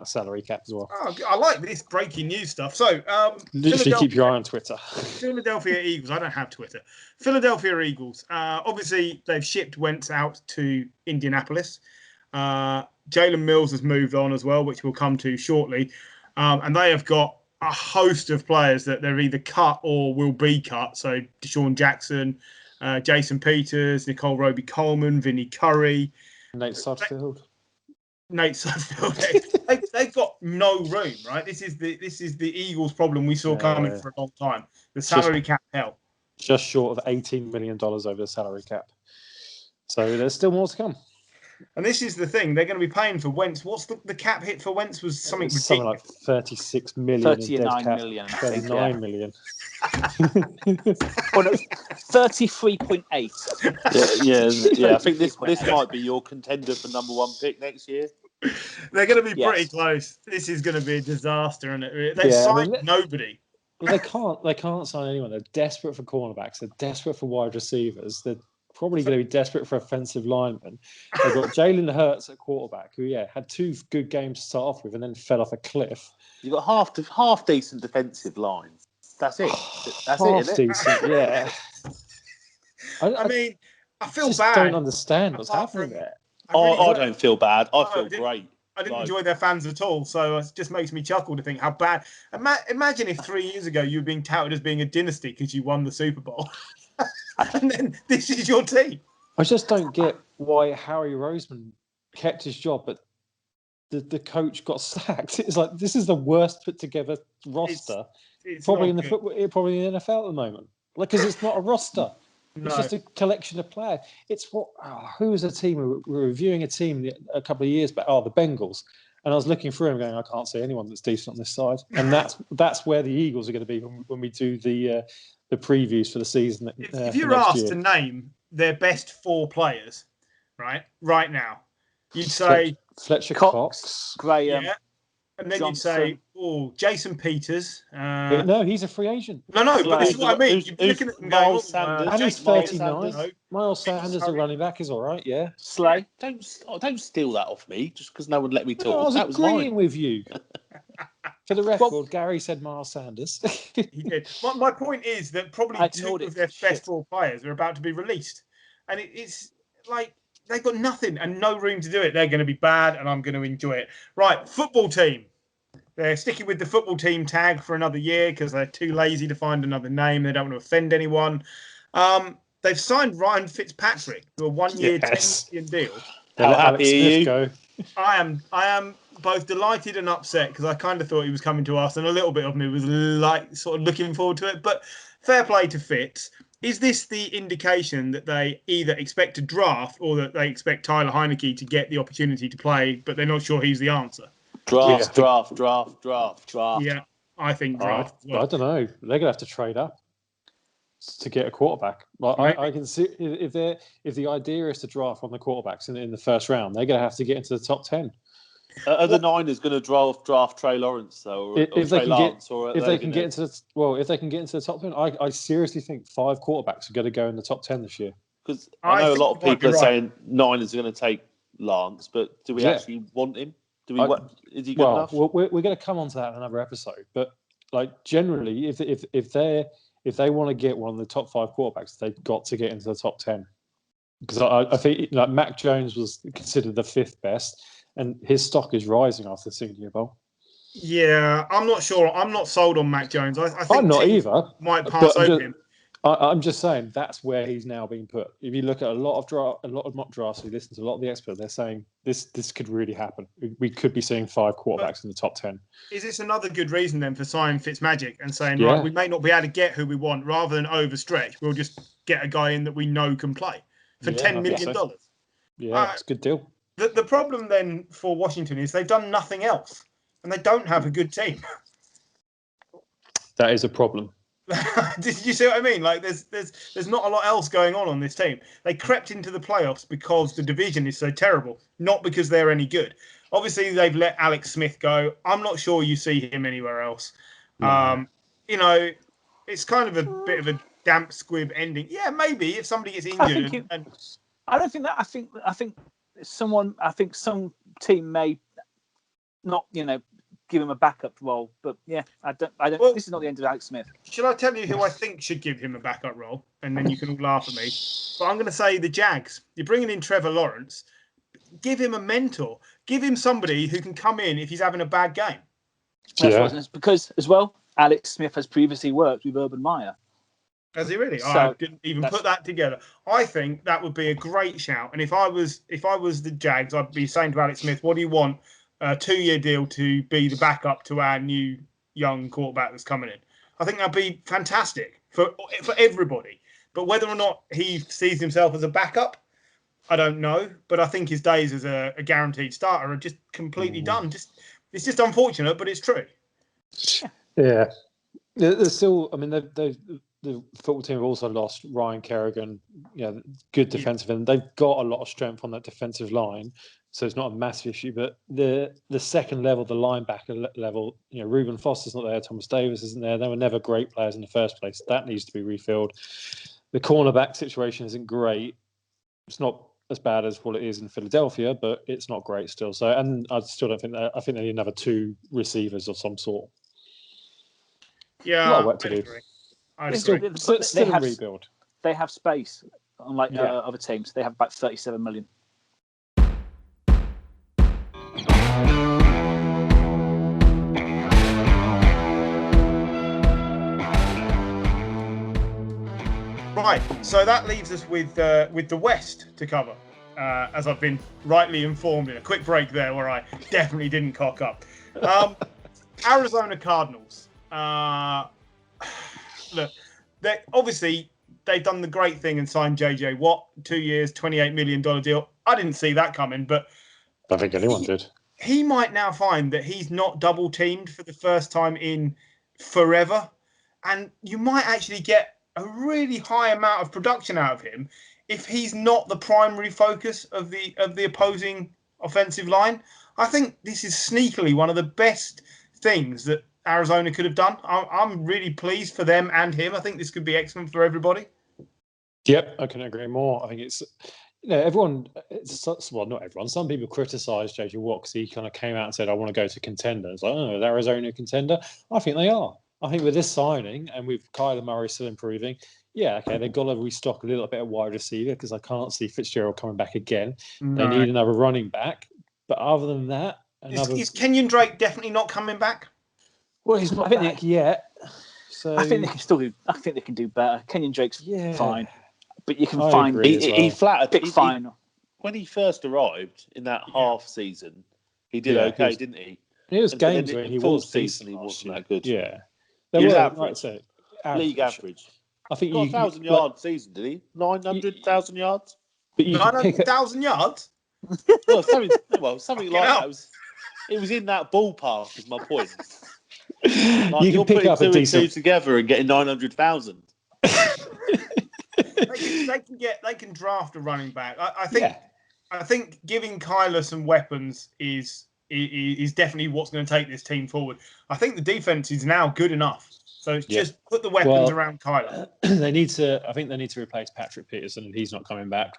B: salary cap as well.
A: Oh, I like this breaking news stuff. So,
B: literally keep your eye on Twitter.
A: Philadelphia Eagles. I don't have Twitter. Philadelphia Eagles. Obviously, they've shipped Wentz out to Indianapolis. Jalen Mills has moved on as well, which we'll come to shortly. And they have got a host of players that they're either cut or will be cut. So Deshaun Jackson, Jason Peters, Nicole Roby-Coleman, Vinnie Curry.
B: Nate Sudfeld.
A: They've got no room, right? This is the Eagles' problem we saw coming for a long time. The salary cap hell.
B: Just short of $18 million over the salary cap. So there's still more to come.
A: And this is the thing, they're going to be paying for Wentz. What's the cap hit for Wentz was something ridiculous.
B: Something like 36 million.
D: 39 million.
B: 39 million.
D: 33.8.
C: Yeah. I think this might be your contender for number one pick next year.
A: They're going to be pretty close. This is going to be a disaster, and they've signed nobody.
B: They can't sign anyone. They're desperate for cornerbacks. They're desperate for wide receivers. They're probably going to be desperate for offensive linemen. They've got Jalen Hurts at quarterback, who had 2 good games to start off with and then fell off a cliff.
C: You've got half decent defensive line. That's it. That's
B: half
C: it,
B: decent, yeah.
A: I mean, I feel
B: just
A: bad.
B: Don't understand what's happening there.
C: I don't feel bad. I feel great.
A: I didn't enjoy their fans at all, so it just makes me chuckle to think how bad. Imagine if 3 years ago you were being touted as being a dynasty because you won the Super Bowl. And then this is your team.
B: I just don't get why Harry Roseman kept his job, but the coach got sacked. It's like, this is the worst put together roster
A: it's
B: probably in the NFL at the moment. Because it's not a roster.
A: No.
B: It's just a collection of players. It's who was a team? We were reviewing a team a couple of years back. Oh, the Bengals. And I was looking through them going, I can't see anyone that's decent on this side. And that's where the Eagles are going to be when we do the previews for the season.
A: If you're asked to name their best 4 players, right now, you'd say
B: Fletcher Cox,
D: Graham,
A: and then
D: Johnson.
A: you'd say, Jason Peters.
B: No, he's a free agent.
A: No, but this is what I mean. You're looking at them going,
C: Miles Sanders.
B: And he's
A: Jason
B: 39. Miles Sanders, the running back, is all right, yeah.
D: Slay.
C: Don't steal that off me just because no one let me talk.
B: No, I was
C: that was
B: agreeing
C: mine.
B: with you. For the record, Gary said Miles Sanders.
A: He did. My point is that probably 2 of their best 4 players are about to be released. And it's like they've got nothing and no room to do it. They're going to be bad and I'm going to enjoy it. Right, football team. They're sticking with the football team tag for another year because they're too lazy to find another name. They don't want to offend anyone. They've signed Ryan Fitzpatrick to a 1-year, $10 million deal.
C: How happy are you?
B: Go.
A: I am both delighted and upset because I kind of thought he was coming to us, and a little bit of me was like sort of looking forward to it. But fair play to Fitz. Is this the indication that they either expect to draft or that they expect Tyler Heineke to get the opportunity to play, but they're not sure he's the answer?
C: Draft.
A: Yeah, I think draft.
B: I don't know. They're going to have to trade up to get a quarterback. I can see if the idea is to draft one of the quarterbacks in the first round, they're going to have to get into the top 10.
C: Are the Niners going to draft Trey Lawrence though,
B: if they can get into the top 10? I seriously think 5 quarterbacks are going to go in the top 10 this year.
C: Because I know a lot of people are saying Niners are going to take Lance, but do we actually want him? Is he good enough?
B: Well, we're going to come on to that in another episode. But like generally, if they want to get one of the top 5 quarterbacks, they've got to get into the top 10. Because I think Mac Jones was considered the 5th best, and his stock is rising after the Senior Bowl.
A: Yeah, I'm not sure. I'm not sold on Mac Jones. I think
B: I'm not either.
A: Might pass over him.
B: I'm just saying that's where he's now being put. If you look at a lot of mock drafts, we listen to a lot of the experts. They're saying this could really happen. We could be seeing 5 quarterbacks in the top 10.
A: Is this another good reason then for signing Fitzmagic and saying, right, we may not be able to get who we want, rather than overstretch, we'll just get a guy in that we know can play for $10 million.
B: So. Yeah, it's a good deal.
A: The problem then for Washington is they've done nothing else, and they don't have a good team.
B: That is a problem.
A: Did you see what I mean? Like, there's not a lot else going on this team. They crept into the playoffs because the division is so terrible, not because they're any good. Obviously, they've let Alex Smith go. I'm not sure you see him anywhere else. No. It's kind of a bit of a damp squib ending. Yeah, maybe if somebody gets injured.
D: I don't think that. I think some team may not, give him a backup role, but I don't. Well, this is not the end of Alex Smith.
A: Should I tell you who I think should give him a backup role, and then you can all laugh at me? But I'm going to say the Jags. You're bringing in Trevor Lawrence. Give him a mentor. Give him somebody who can come in if he's having a bad game.
D: That's right. Because as well, Alex Smith has previously worked with Urban Meyer.
A: Has he really?
D: So,
A: I didn't even put that together. I think that would be a great shout. And if I was the Jags, I'd be saying to Alex Smith, "What do you want? A 2-year deal to be the backup to our new young quarterback that's coming in." I think that'd be fantastic for everybody. But whether or not he sees himself as a backup, I don't know. But I think his days as a guaranteed starter are just completely done. It's just unfortunate, but it's true.
B: Yeah, there's still. I mean, the football team have also lost Ryan Kerrigan. Good defensive end. They've got a lot of strength on that defensive line. So it's not a massive issue, but the second level, the linebacker level, Reuben Foster's not there, Thomas Davis isn't there. They were never great players in the first place. That needs to be refilled. The cornerback situation isn't great. It's not as bad as what it is in Philadelphia, but it's not great still. So, and I still don't think I think they need another 2 receivers of some sort.
A: Yeah,
B: a lot of work to do.
A: I agree.
B: Still a rebuild.
D: They have space, unlike other teams. They have about $37 million.
A: Right, so that leaves us with the West to cover, as I've been rightly informed in a quick break there where I definitely didn't cock up. Arizona Cardinals. Look, they've done the great thing and signed JJ Watt, 2 years, $28 million deal. I didn't see that coming, but
B: I think anyone did.
A: he might now find that he's not double teamed for the first time in forever, and you might actually get a really high amount of production out of him if he's not the primary focus of the opposing offensive line. I think this is sneakily one of the best things that Arizona could have done. I'm really pleased for them and him. I think this could be excellent for everybody.
B: Yep, I couldn't agree more. I think it's, everyone, well, not everyone, some people criticised JJ Watt because he kind of came out and said, I want to go to contender. It's like, oh, is Arizona a contender? I think they are. I think with this signing and with Kyler Murray still improving, yeah, okay, they've got to restock a little bit of wide receiver because I can't see Fitzgerald coming back again.
A: No.
B: They need another running back. But other than that...
A: Is Kenyon Drake definitely not coming back?
B: Well, he's not back yet. So
D: I think they can still do. I think they can do better. Kenyon Drake's fine, but you can
B: I
D: find
B: agree as well.
C: He flattered.
D: fine.
C: When he first arrived in that half season, he did okay, didn't he?
B: There was
C: And
B: games
C: then
B: where
C: in
B: he
C: full
B: was
C: season,
B: decent.
C: he
B: last
C: wasn't
B: year.
C: that good.
B: Yeah.
C: He was
B: were,
C: average.
B: like I say,
C: League average.
B: I think
C: Got
B: you
C: 1,000 yard season, did he? 900,000 yards.
B: But you can pick
A: 900,000 yards?
C: Well, something like
A: Fucking
C: that.
A: hell.
C: It was in that ballpark. Is my point.
B: you
C: You're
B: can pick
C: putting
B: up
C: two
B: a
C: and two
B: decent.
C: together and getting 900,000.
A: They can draft a running back. I think giving Kyler some weapons is definitely what's going to take this team forward. I think the defense is now good enough. So it's just put the weapons around Kyler.
B: They need to. I think they need to replace Patrick Peterson, and he's not coming back.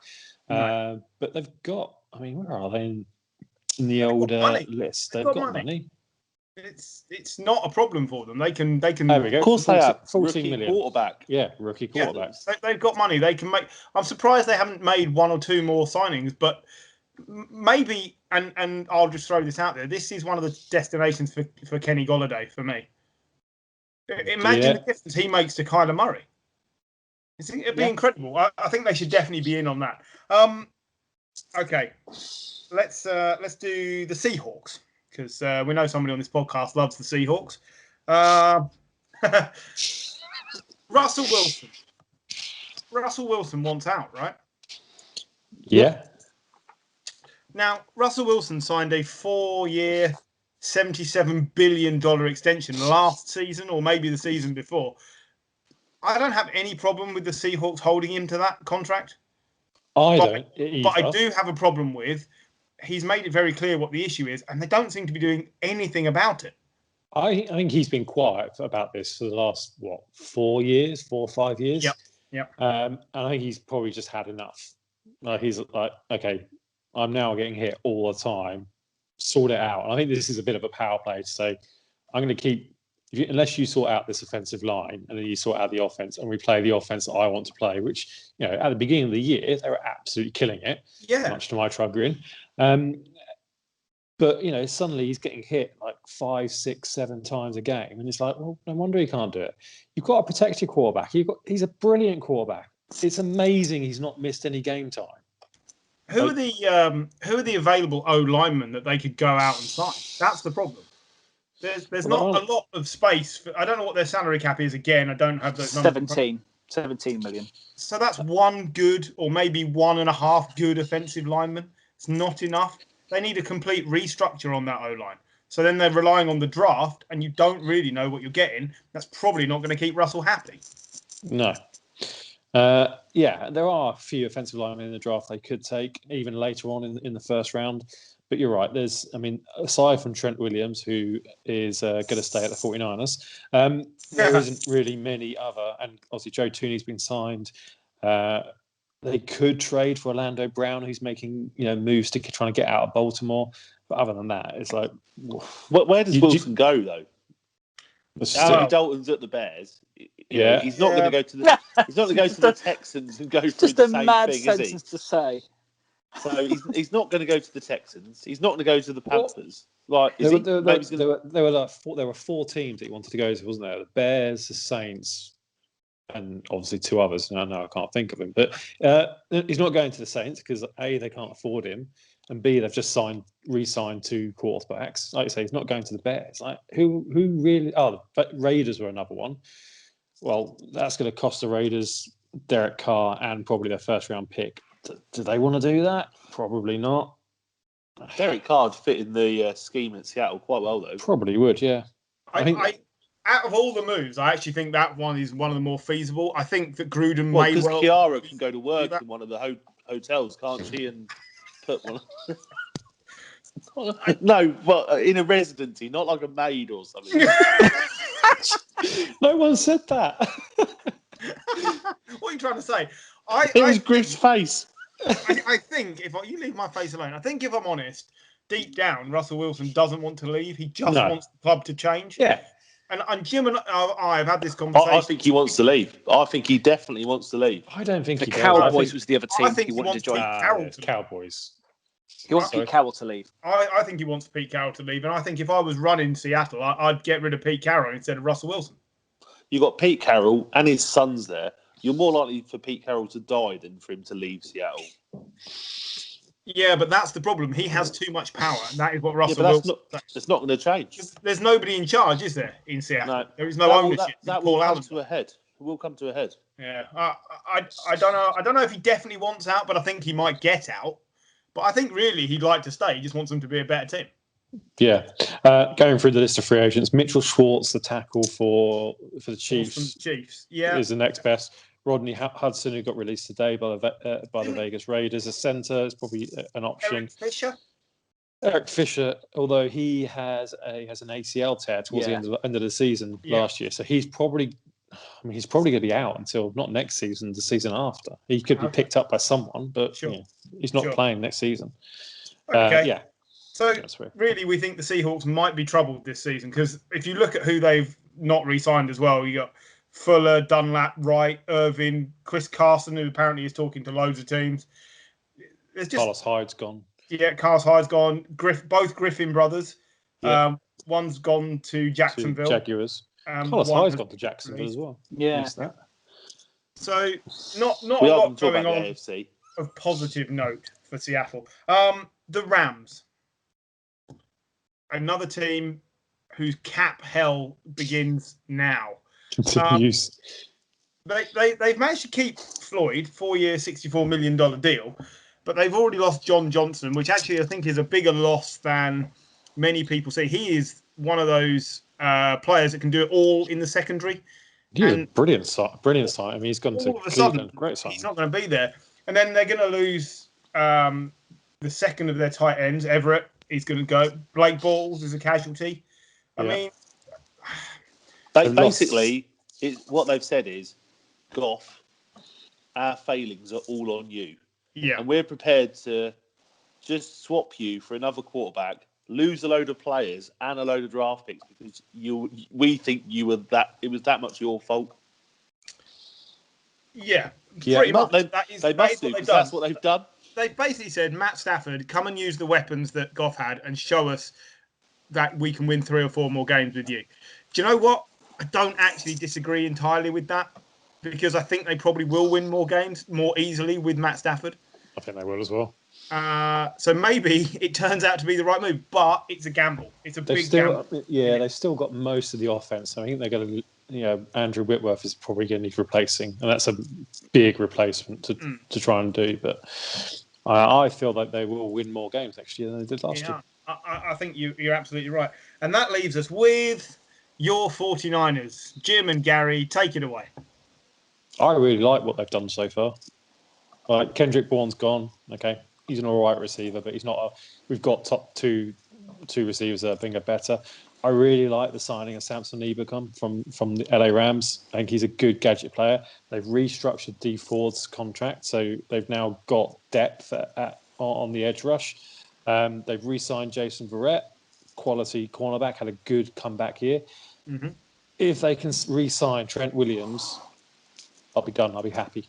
A: Right.
B: But they've got. I mean, where are they in the old list? They've got money.
A: It's not a problem for them. They can.
B: There we go.
C: Of course, they have
B: 14
C: rookie
B: million.
C: quarterback.
B: Yeah, rookie quarterback.
A: They've got money. They can make. I'm surprised they haven't made one or two more signings, but maybe. And I'll just throw this out there. This is one of the destinations for Kenny Golladay for me. Imagine the difference he makes to Kyler Murray. It'd be incredible. I think they should definitely be in on that. Okay, let's do the Seahawks because we know somebody on this podcast loves the Seahawks. Russell Wilson. Russell Wilson wants out, right?
B: Yeah.
A: Now, Russell Wilson signed a 4-year, $77 billion extension last season, or maybe the season before. I don't have any problem with the Seahawks holding him to that contract.
B: I don't either.
A: But I do have a problem with he's made it very clear what the issue is, and they don't seem to be doing anything about it.
B: I think he's been quiet about this for the last 4 or 5 years.
A: Yep.
B: And I think he's probably just had enough. He's like, okay, I'm now getting hit all the time. Sort it out. And I think this is a bit of a power play to say, I'm going to keep, unless you sort out this offensive line and then you sort out the offense and we play the offense that I want to play, which, at the beginning of the year, they were absolutely killing it.
A: Yeah.
B: Much to my chagrin. But, suddenly he's getting hit like 5, 6, 7 times a game. And it's like, well, no wonder he can't do it. You've got to protect your quarterback. He's a brilliant quarterback. It's amazing he's not missed any game time.
A: Who are the available O linemen that they could go out and sign? That's the problem. There's not a lot of space. I don't know what their salary cap is. Again, I don't have those numbers.
D: 17 million.
A: So that's one good or maybe 1.5 good offensive linemen. It's not enough. They need a complete restructure on that O line. So then they're relying on the draft, and you don't really know what you're getting. That's probably not going to keep Russell happy.
B: No. There are a few offensive linemen in the draft they could take, even later on in the first round. But you're right. Aside from Trent Williams, who is going to stay at the 49ers, there isn't really many other. And obviously, Joe Tooney's been signed. They could trade for Orlando Brown, who's making moves to try and get out of Baltimore. But other than that, it's like,
C: where does Wilson go though? Andy Dalton's at the Bears. He's not going to go to the. He's not going to go to the Texans and go through the same thing, is he? Just a mad
D: sentence to say.
C: So he's not going to go to the Texans. He's not going to go to the Panthers.
B: There were 4 teams that he wanted to go to, wasn't there? The Bears, the Saints, and obviously 2 others. No, I can't think of them. But he's not going to the Saints because A, they can't afford him, and B, they've just re-signed 2 quarterbacks. Like you say, he's not going to the Bears. Like who really? Oh, the Raiders were another one. Well, that's going to cost the Raiders Derek Carr and probably their first round pick. Do they want to do that? Probably not.
C: Derek Carr'd fit in the scheme at Seattle quite well, though.
B: Probably would, yeah.
A: I think out of all the moves, I actually think that one is one of the more feasible. I think that Gruden may
C: because
A: well.
C: Kiara can go to work in one of the hotels, can't she? And put one. No, but in a residency, not like a maid or something.
B: No one said that.
A: What are you trying to say?
C: It was Griff's face.
A: I think you leave my face alone. I think if I'm honest, deep down, Russell Wilson doesn't want to leave. He just wants the club to change.
B: Yeah.
A: And Jim and I have had this conversation.
C: I think he wants to leave. I think he definitely wants to leave.
B: I don't think
D: the
B: he
D: Cowboys was the other team
A: I think
D: he wanted to join.
B: Cowboys.
D: He wants Pete Carroll to leave.
A: I think he wants Pete Carroll to leave, and I think if I was running Seattle, I'd get rid of Pete Carroll instead of Russell Wilson.
C: You got Pete Carroll and his sons there. You're more likely for Pete Carroll to die than for him to leave Seattle.
A: Yeah, but that's the problem. He has too much power, and that is what Russell Wilson.
C: It's not going to change.
A: There's nobody in charge, is there, in Seattle?
C: No.
A: There is no ownership.
C: That will come to a head. It will come to a head.
A: Yeah, I don't know. I don't know if he definitely wants out, but I think he might get out. But I think really he'd like to stay. He just wants them to be a better team.
B: Yeah. Going through the list of free agents, Mitchell Schwartz, the tackle for the Chiefs, is the next best. Rodney Hudson, who got released today by the Vegas Raiders, a centre is probably an option. Eric Fisher, although he has an ACL tear towards the end of the season last year, so he's probably going to be out until not next season, the season after. He could be picked up by someone, but he's not playing next season.
A: Okay. So really, we think the Seahawks might be troubled this season because if you look at who they've not re-signed as well, you got Fuller, Dunlap, Wright, Irvin, Chris Carson, who apparently is talking to loads of teams.
B: Carlos Hyde's gone.
A: Yeah, Carlos Hyde's gone. Both Griffin brothers. Yeah. One's gone to Jacksonville.
B: Jaguars. Carlos Hyde's gone to Jacksonville as well.
D: Yeah.
A: So not a lot going on AFC. Of positive note for Seattle. The Rams. Another team whose cap hell begins now.
B: Continues.
A: They've managed to keep Floyd, 4-year, $64 million deal, but they've already lost John Johnson, which actually I think is a bigger loss than many people say. He is one of those players that can do it all in the secondary.
B: He's a brilliant sign. I mean, he's gone to Cleveland. Great sign.
A: He's not going to be there. And then they're going to lose the second of their tight ends, Everett. He's going to go. Blake Bortles is a casualty. I mean...
C: Basically, what they've said is, Goff, our failings are all on you.
A: Yeah.
C: And we're prepared to just swap you for another quarterback, lose a load of players and a load of draft picks because we think it was that much your fault.
A: Yeah. Pretty much.
C: They must do, because that's what they've done.
A: They've basically said, Matt Stafford, come and use the weapons that Goff had and show us that we can win 3 or 4 more games with you. Do you know what? I don't actually disagree entirely with that because I think they probably will win more games more easily with Matt Stafford.
B: I think they will as well.
A: So maybe it turns out to be the right move, but it's a gamble. It's a big gamble.
B: Yeah, they've still got most of the offense. I think they're going to, Andrew Whitworth is probably going to need replacing, and that's a big replacement to try and do. But I feel like they will win more games next year than they did last year.
A: I think you're absolutely right. And that leaves us with your 49ers. Jim and Gary, take it away.
B: I really like what they've done so far. Like Kendrick Bourne's gone. Okay, he's an all right receiver, but he's not. We've got top two receivers that are being better. I really like the signing of Samson Ebukam from the LA Rams. I think he's a good gadget player. They've restructured D Ford's contract, so they've now got depth on the edge rush. They've re-signed Jason Verrett, quality cornerback, had a good comeback year. Mm-hmm. If they can re-sign Trent Williams, I'll be done. I'll be happy.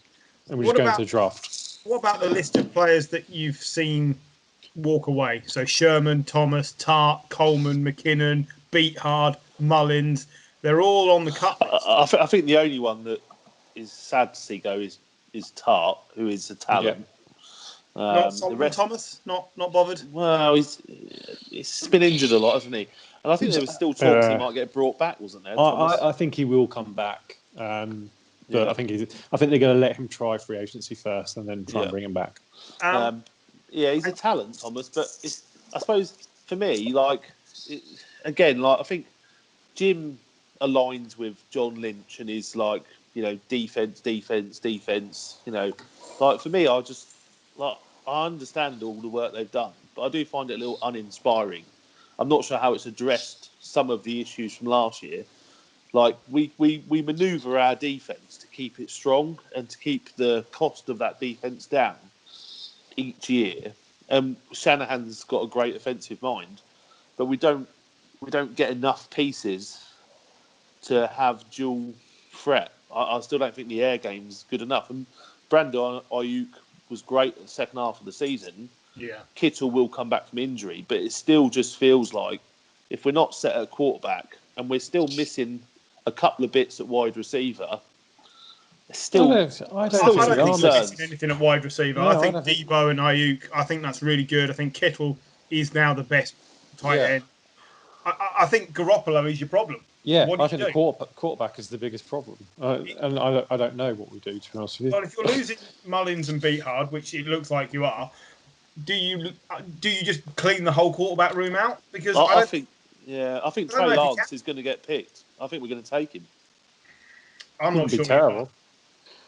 B: And we're just going to the draft.
A: What about the list of players that you've seen walk away? So Sherman, Thomas, Tart, Coleman, McKinnon, Beathard, Mullins. They're all on the cut list.
C: I think the only one that is sad to see go is Tart, who is a talent.
A: Yeah. Not Solomon Thomas? Not bothered?
C: Well, he's been injured a lot, hasn't he? And I think there was still talks he might get brought back, wasn't there?
B: I think he will come back. But I think they're going to let him try free agency first and then try and bring him back.
C: He's a talent, Thomas, but I suppose for me, again, I think Jim aligns with John Lynch and is defense. For me, I understand all the work they've done, but I do find it a little uninspiring. I'm not sure how it's addressed some of the issues from last year. We manoeuvre our defence to keep it strong and to keep the cost of that defence down each year. Shanahan's got a great offensive mind, but we don't get enough pieces to have dual threat. I still don't think the air game's good enough. And Brandon Ayuk was great at the second half of the season.
A: Yeah.
C: Kittle will come back from injury, but it still just feels like if we're not set at quarterback and we're still missing a couple of bits at wide receiver, still
B: I don't
A: think
B: think
A: they're missing anything at wide receiver.
B: No,
A: I think
B: I don't think-
A: Debo and Ayuk, I think that's really good. I think Kittle is now the best tight end. I think Garoppolo is your problem.
B: Yeah,
A: What do
B: I
A: you
B: think
A: do?
B: the quarterback is the biggest problem. And I don't know what we do, to be honest with you.
A: Well, if you're losing Mullins and Beathard, which it looks like you are, do you just clean the whole quarterback room out? Because
C: I think Trey
A: know if you
C: Lance is going to get picked. I think we're going to take him.
A: I'm not
B: Wouldn't be
A: sure.
B: terrible.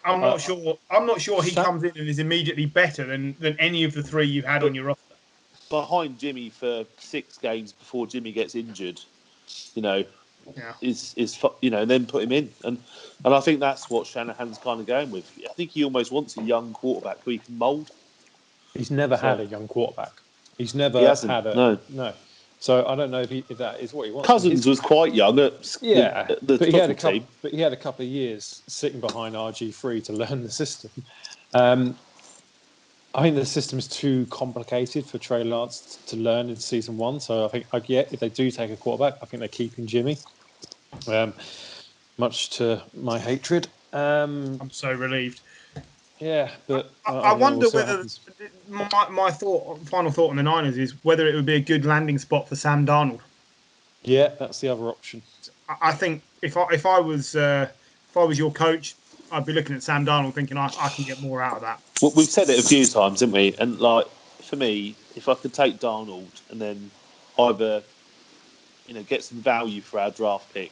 A: I'm not sure. I'm not sure he
B: Sha-
A: comes in and is immediately better than any of the three you've had on your roster.
C: Behind Jimmy for 6 games before Jimmy gets injured, is then put him in, and I think that's what Shanahan's kind of going with. I think he almost wants a young quarterback who he can mould.
B: He's never had a young quarterback. He's never had a
C: no.
B: So I don't know if that is what he wants.
C: Cousins was quite young at the
B: but he had a
C: football
B: couple.
C: team.
B: But he had a couple of years sitting behind RG3 to learn the system. I think the system's too complicated for Trey Lance to learn in season 1. So I think, if they do take a quarterback, I think they're keeping Jimmy. Much to my hatred.
A: I'm so relieved.
B: Yeah, but
A: I wonder
B: we'll
A: whether my final thought on the Niners is whether it would be a good landing spot for Sam Darnold.
B: Yeah, that's the other option.
A: I think if I was your coach, I'd be looking at Sam Darnold thinking I can get more out of that.
C: Well, we've said it a few times, haven't we? And for me, if I could take Darnold and then either get some value for our draft pick,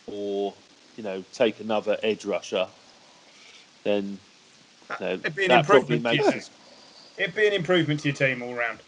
C: or take another edge rusher, then
A: It'd be an
C: that probably
A: improvement.
C: makes us.
A: It'd be an improvement to your team all round.